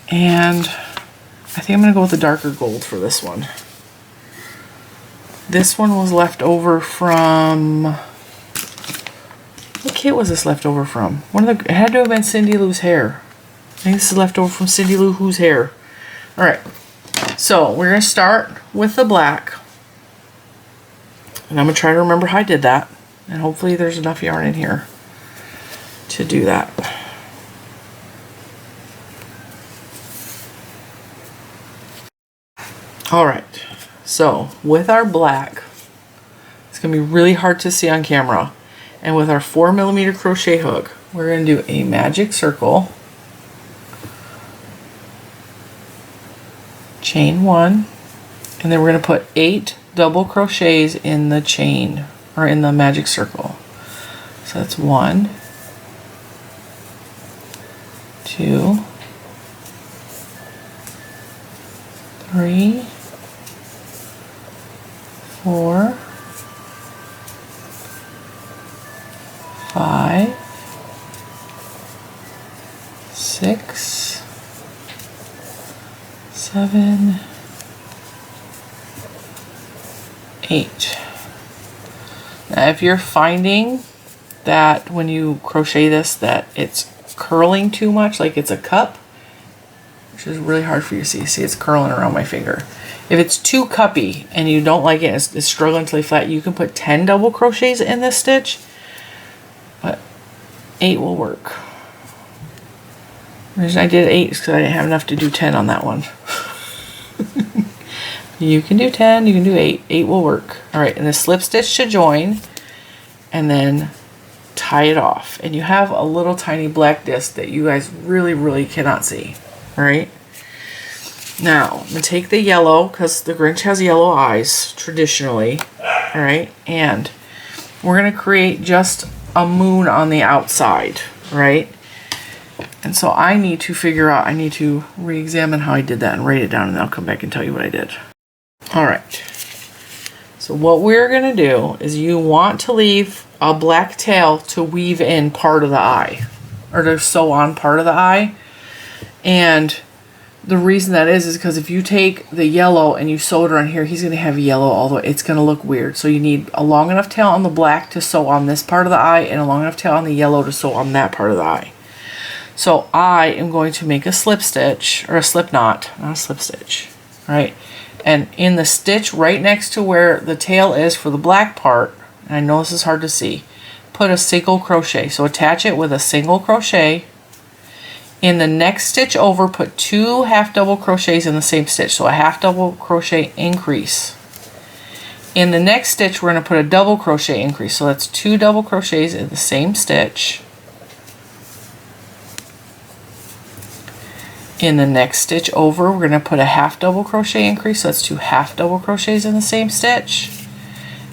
And I think I'm going to go with the darker gold for this one. This one was left over from... What kit was this left over from? It had to have been Cindy Lou's hair. I think this is left over from Cindy Lou Who's hair. Alright, so we're going to start with the black. And I'm going to try to remember how I did that. And hopefully there's enough yarn in here to do that. Alright, so with our black, it's going to be really hard to see on camera. And with our 4mm crochet hook, we're going to do a magic circle, chain 1, and then we're going to put 8 double crochets in the chain, or in the magic circle. So that's 1, 2, 3, 4, 5, 6, 7, 8. Now if you're finding that when you crochet this that it's curling too much, like it's a cup, which is really hard for you to see. See, it's curling around my finger. If it's too cuppy and you don't like it, it's struggling to lay flat, you can put 10 double crochets in this stitch, but 8 will work. The reason I did 8 is because I didn't have enough to do 10 on that one. You can do 10, you can do 8. 8 will work. Alright, and the slip stitch to join, and then tie it off. And you have a little tiny black disc that you guys really cannot see. Alright? Now, I'm going to take the yellow, because the Grinch has yellow eyes, traditionally. Alright? And we're going to create just a moon on the outside. Right? And so I need to figure out, I need to re-examine how I did that and write it down, and I'll come back and tell you what I did. Alright, so what we're going to do is you want to leave a black tail to weave in part of the eye, or to sew on part of the eye. And the reason that is because if you take the yellow and you sew it around here, he's going to have yellow all the way. It's going to look weird. So you need a long enough tail on the black to sew on this part of the eye, and a long enough tail on the yellow to sew on that part of the eye. So I am going to make a slip stitch, or a slip knot, not a slip stitch, right? And in the stitch right next to where the tail is for the black part, and I know this is hard to see, put a single crochet. So attach it with a single crochet. In the next stitch over, put 2 half double crochets in the same stitch. So a half double crochet increase. In the next stitch, we're going to put a double crochet increase. So that's 2 double crochets in the same stitch. In the next stitch over, we're going to put a half double crochet increase, so that's 2 half double crochets in the same stitch.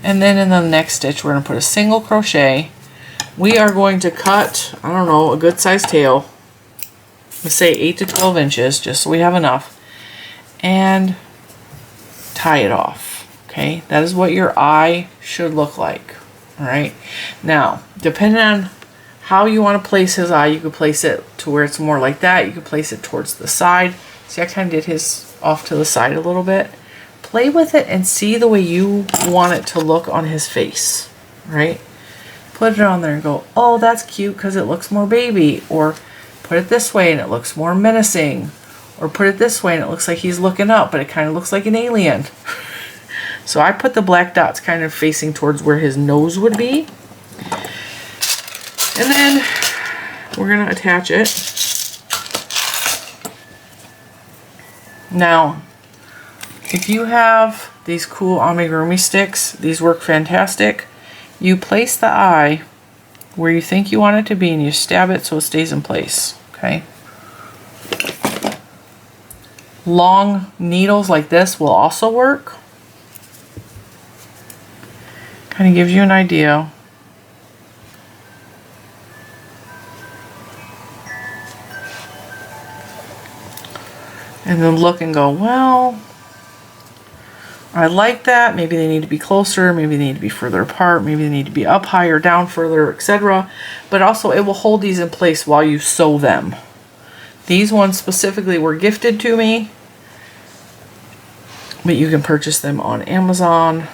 And then in the next stitch, we're going to put a single crochet. We are going to cut, I don't know, a good sized tail. Let's say 8 to 12 inches, just so we have enough. And tie it off, okay? That is what your eye should look like, all right? Now, depending on how you want to place his eye, you could place it to where it's more like that. You could place it towards the side. See, I kind of did his off to the side a little bit. Play with it and see the way you want it to look on his face, right? Put it on there and go, oh, that's cute because it looks more baby. Or put it this way and it looks more menacing. Or put it this way and it looks like he's looking up, but it kind of looks like an alien. So I put the black dots kind of facing towards where his nose would be. And then we're going to attach it. Now, if you have these cool amigurumi sticks, these work fantastic. You place the eye where you think you want it to be and you stab it so it stays in place, okay? Long needles like this will also work. Kind of gives you an idea. And then look and go, well, I like that. Maybe they need to be closer. Maybe they need to be further apart. Maybe they need to be up higher, down further, etc. But also it will hold these in place while you sew them. These ones specifically were gifted to me. But you can purchase them on Amazon.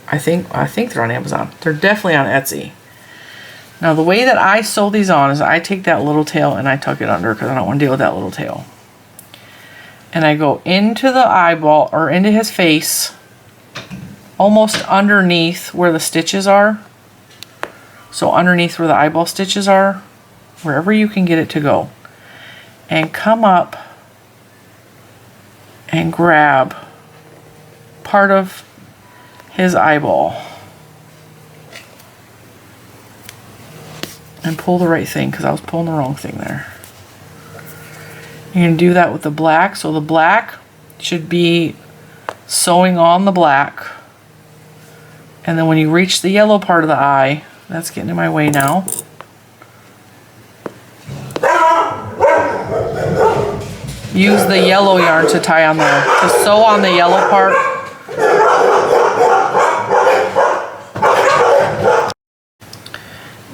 I think they're on Amazon. They're definitely on Etsy. Now the way that I sew these on is I take that little tail and I tuck it under because I don't want to deal with that little tail. And I go into the eyeball, or into his face, almost underneath where the stitches are. So underneath where the eyeball stitches are, wherever you can get it to go. And come up and grab part of his eyeball. And pull the right thing, because I was pulling the wrong thing there. You're going to do that with the black. So the black should be sewing on the black. And then when you reach the yellow part of the eye, that's getting in my way now. Use the yellow yarn to tie on to sew on the yellow part.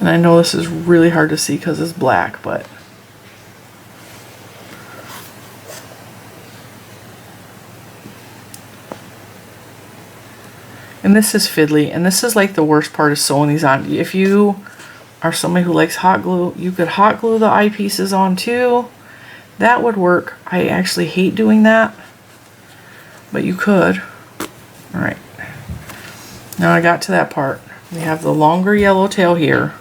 And I know this is really hard to see because it's black, but and this is fiddly, and this is like the worst part of sewing these on. If you are somebody who likes hot glue, you could hot glue the eyepieces on too. That would work. I actually hate doing that, but you could. All right. Now I got to that part. We have the longer yellow tail here.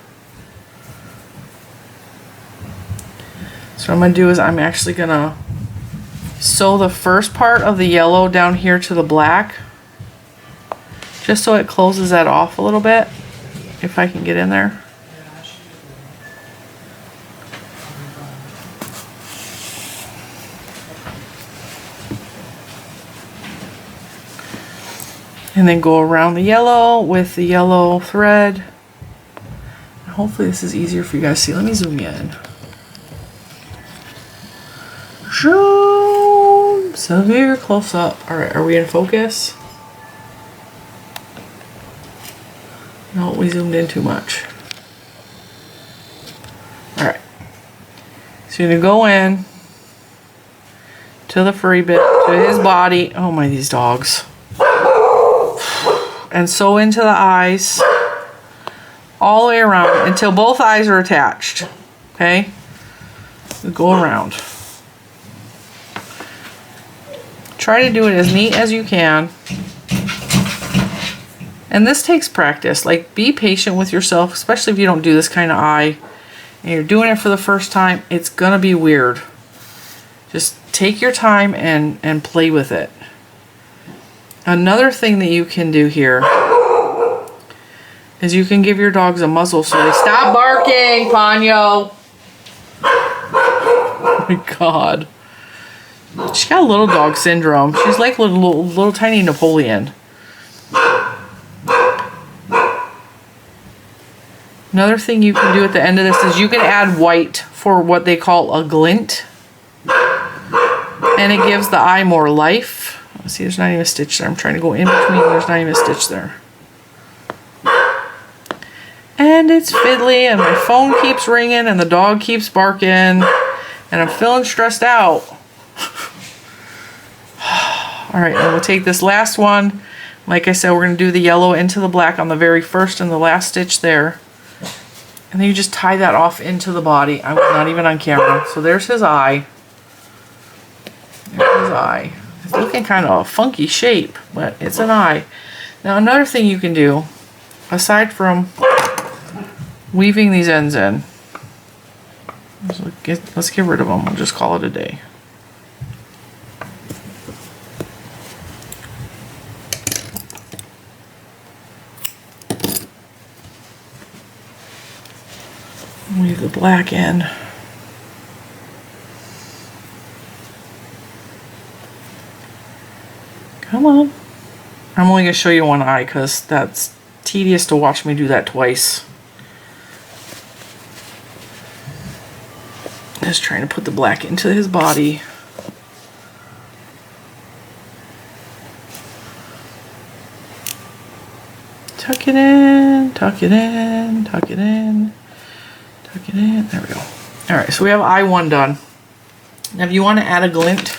So what I'm going to do is I'm actually going to sew the first part of the yellow down here to the black, just so it closes that off a little bit, if I can get in there. And then go around the yellow with the yellow thread. And hopefully this is easier for you guys to see. Let me zoom you in. Zoom! Severe close up. Alright, are we in focus? No, we zoomed in too much. Alright. So you're going to go in to the furry bit, to his body. Oh my, these dogs. And sew into the eyes all the way around until both eyes are attached. Okay? We go around. Try to do it as neat as you can. And this takes practice. Like, be patient with yourself, especially if you don't do this kind of eye and you're doing it for the first time. It's gonna be weird. Just take your time and play with it. Another thing that you can do here is you can give your dogs a muzzle so they stop barking, Ponyo. Oh my God. She's got little dog syndrome. She's like little tiny Napoleon. Another thing you can do at the end of this is you can add white for what they call a glint. And it gives the eye more life. See, there's not even a stitch there. I'm trying to go in between. There's not even a stitch there. And it's fiddly, and my phone keeps ringing, and the dog keeps barking, and I'm feeling stressed out. Alright, and we'll take this last one. Like I said, we're going to do the yellow into the black on the very first and the last stitch there. And then you just tie that off into the body. I was not even on camera. So there's his eye. his eye. It's looking kind of a funky shape, but it's an eye. Now another thing you can do, aside from weaving these ends in, let's get rid of them. We'll just call it a day. Weave the black in. Come on. I'm only going to show you one eye because that's tedious to watch me do that twice. Just trying to put the black into his body. Tuck it in, tuck it in, tuck it in, tuck it in. There we go. Alright, so we have eye 1 done. Now if you want to add a glint,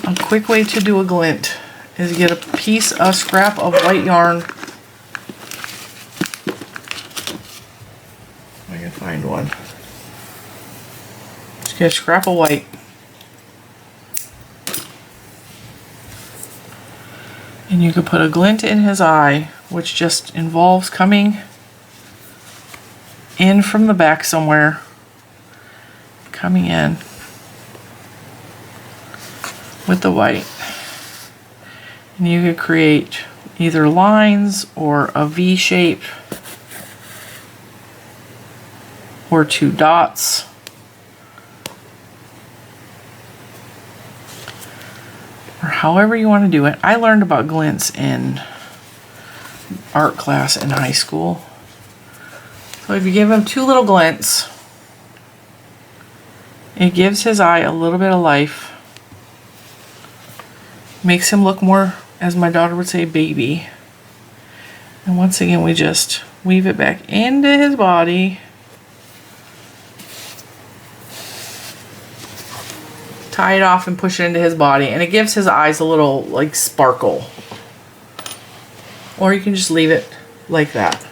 a quick way to do a glint is get a piece of scrap of white yarn. If I can find one. Just get a scrap of white. And you could put a glint in his eye, which just involves coming in from the back somewhere. Coming in with the white. And you could create either lines or a V shape or 2 dots. Or however you want to do it. I learned about glints in art class in high school. So if you give him 2 little glints, it gives his eye a little bit of life. Makes him look more, as my daughter would say, baby. And once again, we just weave it back into his body. Tie it off and push it into his body. And it gives his eyes a little, like, sparkle. Or you can just leave it like that.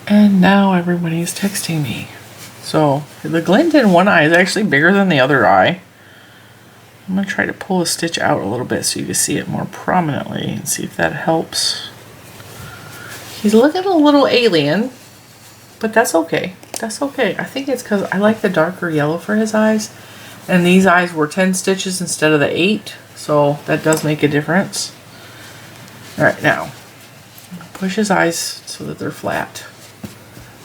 And now everybody's texting me. So, the glint in one eye is actually bigger than the other eye. I'm going to try to pull the stitch out a little bit so you can see it more prominently and see if that helps. He's looking a little alien, but that's okay. That's okay. I think it's because I like the darker yellow for his eyes. And these eyes were 10 stitches instead of the 8, so that does make a difference. Alright, now, push his eyes so that they're flat.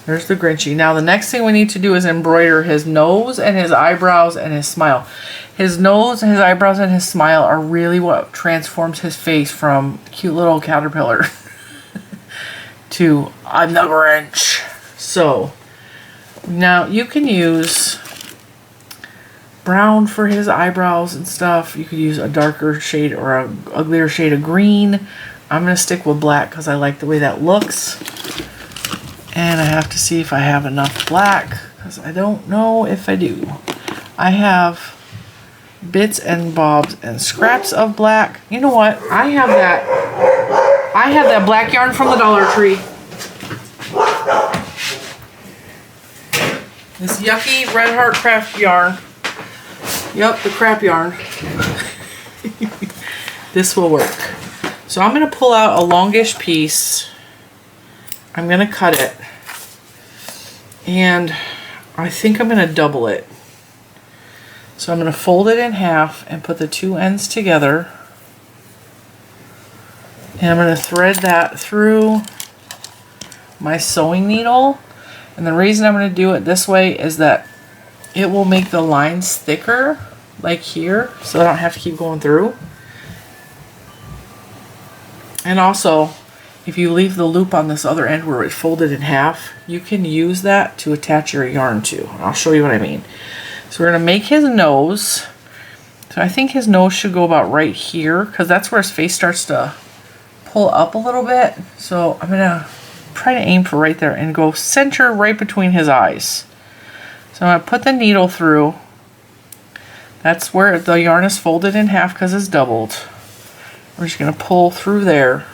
There's the Grinchy. Now the next thing we need to do is embroider his nose and his eyebrows and his smile. His nose, his eyebrows, and his smile are really what transforms his face from cute little caterpillar to I'm the Grinch. So, now you can use brown for his eyebrows and stuff. You could use a darker shade or a uglier shade of green. I'm going to stick with black because I like the way that looks. And I have to see if I have enough black because I don't know if I do. I have bits and bobs and scraps of black. You know what? I have that black yarn from the Dollar Tree. This yucky Red Heart craft yarn. Yep, the crap yarn. This will work. So I'm going to pull out a longish piece. I'm going to cut it. And I think I'm going to double it. So I'm going to fold it in half and put the 2 ends together. And I'm going to thread that through my sewing needle. And the reason I'm going to do it this way is that it will make the lines thicker, like here, so I don't have to keep going through. And also, if you leave the loop on this other end where it's folded in half, you can use that to attach your yarn to. And I'll show you what I mean. So we're going to make his nose. So I think his nose should go about right here, because that's where his face starts to pull up a little bit. So I'm going to try to aim for right there and go center right between his eyes. So I'm going to put the needle through. That's where the yarn is folded in half because it's doubled. We're just going to pull through there.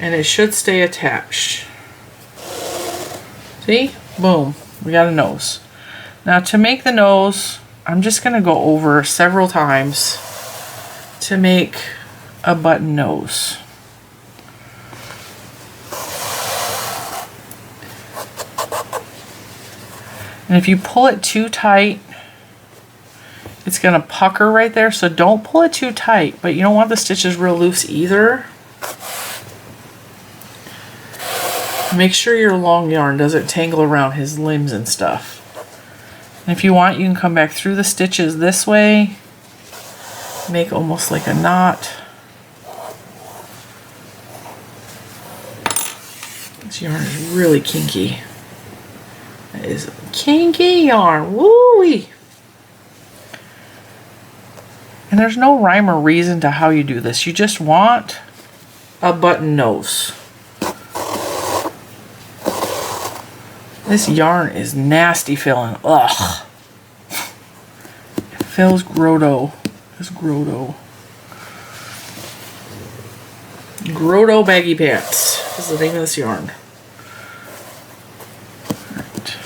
And it should stay attached. See? Boom. We got a nose. Now to make the nose, I'm just going to go over several times to make a button nose. And if you pull it too tight, it's going to pucker right there, so don't pull it too tight, but you don't want the stitches real loose either. Make sure your long yarn doesn't tangle around his limbs and stuff. And if you want, you can come back through the stitches this way, make almost like a knot. This yarn is really kinky. That is kinky yarn, woo-wee. And there's no rhyme or reason to how you do this. You just want a button nose. This yarn is nasty feeling. Ugh. It feels grotto. It's grotto. Grotto baggy pants is the name of this yarn. Right.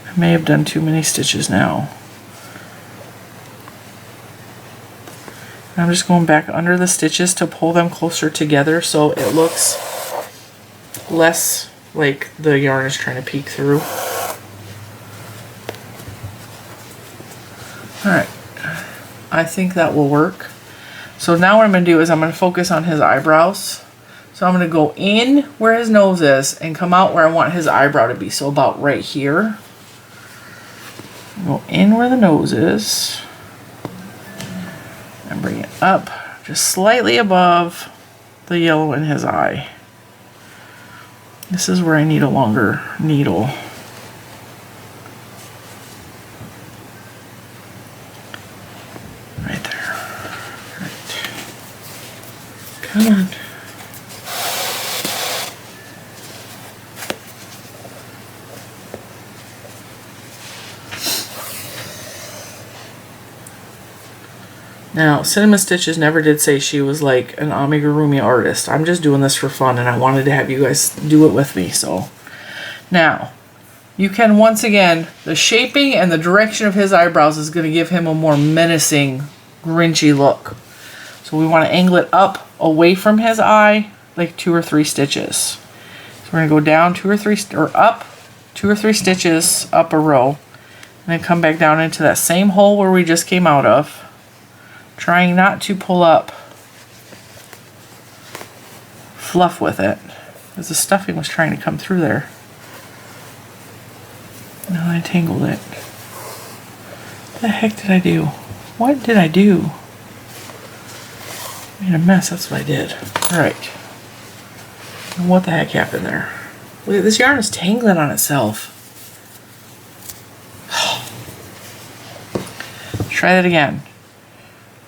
I may have done too many stitches now. I'm just going back under the stitches to pull them closer together so it looks less like the yarn is trying to peek through. Alright, I think that will work. So now what I'm going to do is I'm going to focus on his eyebrows. So I'm going to go in where his nose is and come out where I want his eyebrow to be. So about right here. Go in where the nose is. And bring it up just slightly above the yellow in his eye. This is where I need a longer needle. Right there. Right. Come on. Now, Cinnamon Stitches never did say she was like an amigurumi artist. I'm just doing this for fun and I wanted to have you guys do it with me. So now you can once again, the shaping and the direction of his eyebrows is going to give him a more menacing, Grinchy look. So we want to angle it up away from his eye like 2 or 3 stitches. So we're going to go down 2 or 3 or up 2 or 3 stitches up a row and then come back down into that same hole where we just came out of. Trying not to pull up fluff with it, because the stuffing was trying to come through there. Now I tangled it. What the heck did I do? What did I do? Made a mess, that's what I did. Alright. What the heck happened there? Look at this yarn is tangling on itself. Try that again.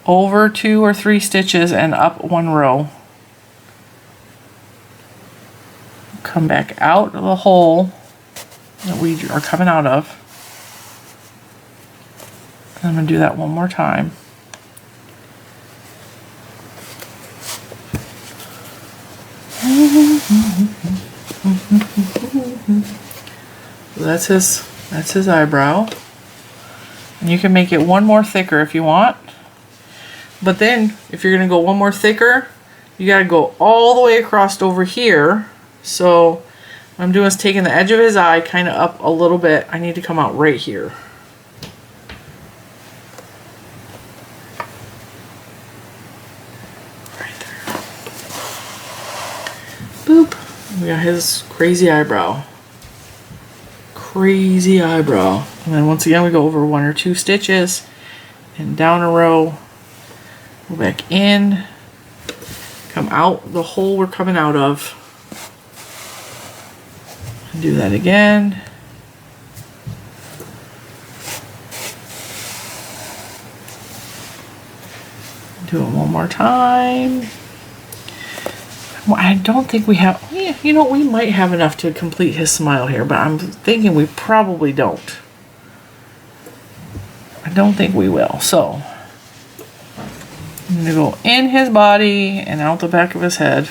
Over 2 or 3 stitches and up 1 row. Come back out of the hole that we are coming out of. And I'm going to do that one more time. That's his eyebrow. And you can make it one more thicker if you want. But then, if you're going to go one more thicker, you got to go all the way across over here. So, what I'm doing is taking the edge of his eye kind of up a little bit. I need to come out right here. Right there. Boop. We got his crazy eyebrow. Crazy eyebrow. And then once again, we go over 1 or 2 stitches and down a row. Go back in, come out the hole we're coming out of, and do that again. Do it one more time. Well, I don't think we have, yeah, you know, we might have enough to complete his smile here, but I'm thinking we probably don't. I don't think we will, so I'm going to go in his body and out the back of his head.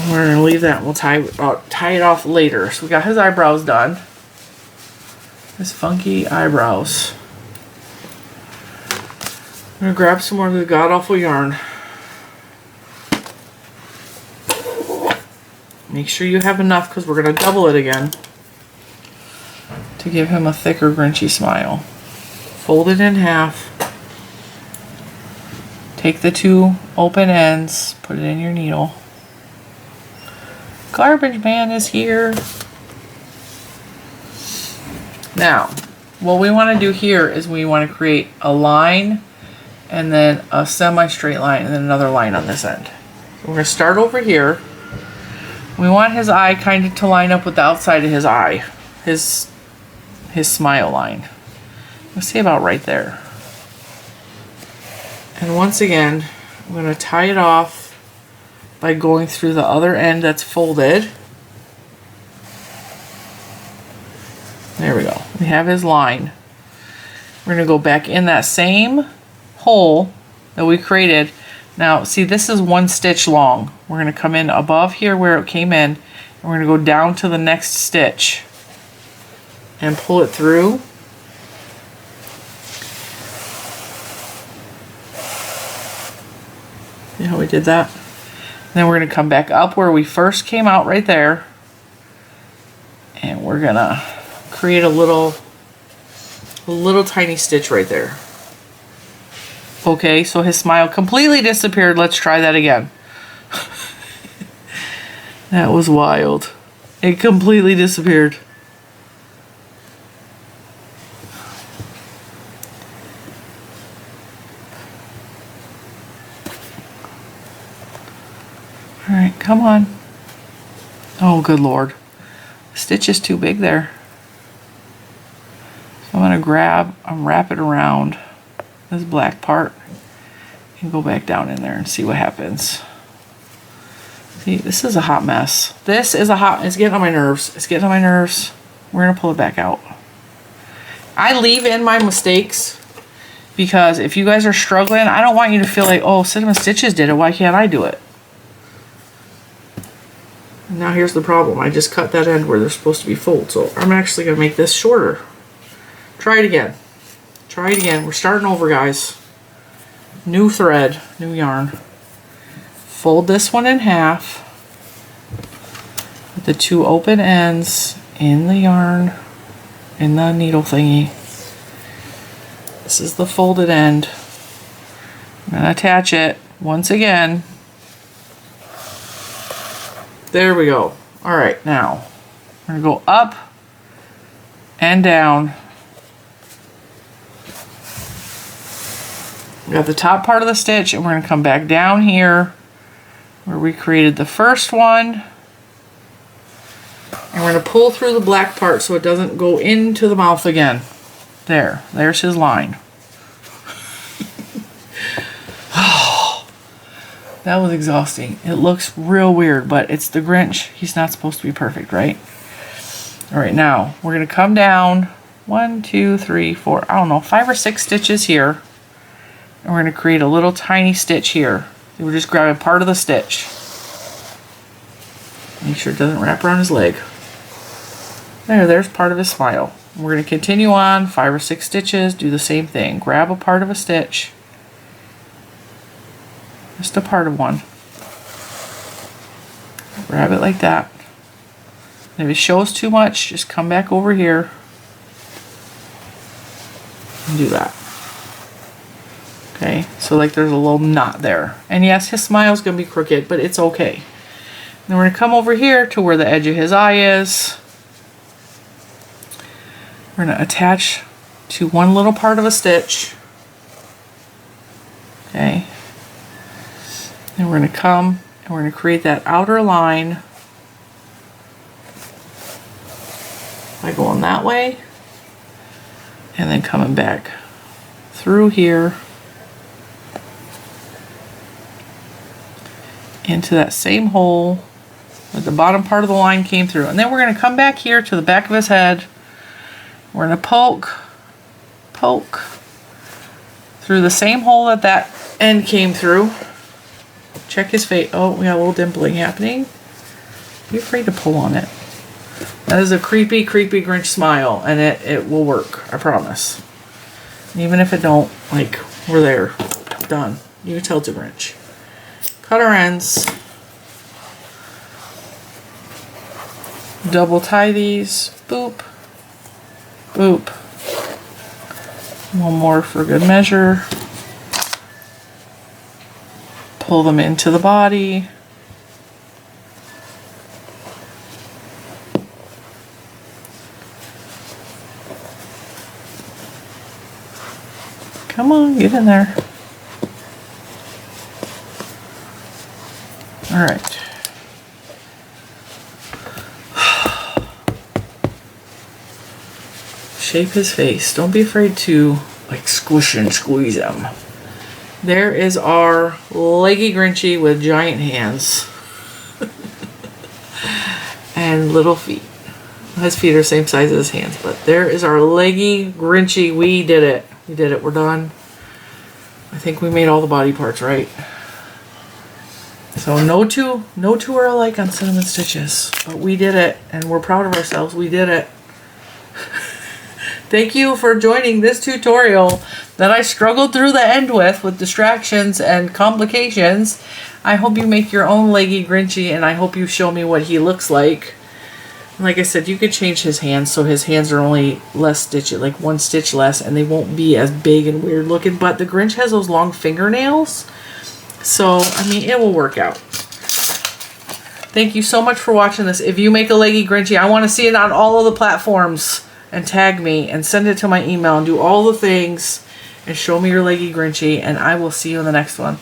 We're going to leave that. We'll tie it off later. So we got his eyebrows done. his funky eyebrows. I'm gonna grab some more of the god-awful yarn. Make sure you have enough because we're gonna double it again to give him a thicker Grinchy smile. Fold it in half. Take the 2 open ends, put it in your needle. Garbage man is here. Now, what we want to do here is we want to create a line and then a semi-straight line and then another line on this end. We're going to start over here. We want his eye kind of to line up with the outside of his eye, his smile line. Let's say about right there. And once again, I'm going to tie it off by going through the other end that's folded. There we go. We have his line. We're going to go back in that same hole that we created. Now, see, this is 1 stitch long. We're going to come in above here where it came in, and we're going to go down to the next stitch and pull it through. See how we did that? And then we're going to come back up where we first came out right there, and we're going to create a little tiny stitch right there. Okay, so his smile completely disappeared. Let's try that again. That was wild. It completely disappeared. All right, come on. Oh, good Lord. The stitch is too big there. So I'm going to grab and wrap it around this black part and go back down in there and see what happens. See, this is a hot mess. It's getting on my nerves. It's getting on my nerves. We're going to pull it back out. I leave in my mistakes because if you guys are struggling, I don't want you to feel like, oh, Cinnamon Stitches did it. Why can't I do it? Now here's the problem. I just cut that end where they're supposed to be fold. So I'm actually going to make this shorter. Try it again. Try it again. We're starting over, guys. New thread, new yarn. Fold this one in half. With the 2 open ends in the yarn, in the needle thingy. This is the folded end. I'm going to attach it once again. There we go. All right, now we're going to go up and down. We got the top part of the stitch, and we're going to come back down here where we created the first one. And we're going to pull through the black part so it doesn't go into the mouth again. There's his line. That was exhausting. It looks real weird, but it's the Grinch. He's not supposed to be perfect, right? All right, now we're going to come down 1, 2, 3, 4, I don't know, 5 or 6 stitches here. And we're going to create a little tiny stitch here. We're just grabbing part of the stitch. Make sure it doesn't wrap around his leg. There's part of his smile. We're going to continue on 5 or 6 stitches, do the same thing. Grab a part of a stitch. Just a part of one. Grab it like that. If it shows too much, just come back over here and do that. Okay, so like there's a little knot there. And yes, his smile's gonna be crooked, but it's okay. Then we're gonna come over here to where the edge of his eye is. We're gonna attach to one little part of a stitch. Okay. And we're going to come and we're going to create that outer line by going that way and then coming back through here into that same hole where the bottom part of the line came through. And then we're going to come back here to the back of his head. We're going to poke through the same hole that end came through. Check his face. Oh, we got a little dimpling happening. Be afraid to pull on it. That is a creepy, creepy Grinch smile, and it will work, I promise. Even if it don't, like, we're there. Done. You can tell it's a Grinch. Cut our ends. Double tie these. Boop. Boop. One more for good measure. Pull them into the body. Come on, get in there. All right. Shape his face. Don't be afraid to like squish and squeeze him. There is our Leggy Grinchy with giant hands and little feet. His feet are the same size as his hands, but there is our Leggy Grinchy. We did it. We did it. We're done. I think we made all the body parts right. So no two are alike on cinnamon stitches, but we did it, and we're proud of ourselves. We did it. Thank you for joining this tutorial that I struggled through the end with distractions and complications. I hope you make your own Leggy Grinchy, and I hope you show me what he looks like. Like I said, you could change his hands so his hands are only less stitched, like one stitch less, and they won't be as big and weird looking. But the Grinch has those long fingernails, so I mean, it will work out. Thank you so much for watching this. If you make a Leggy Grinchy, I want to see it on all of the platforms, and tag me and send it to my email and do all the things and show me your Leggy Grinchy, and I will see you in the next one.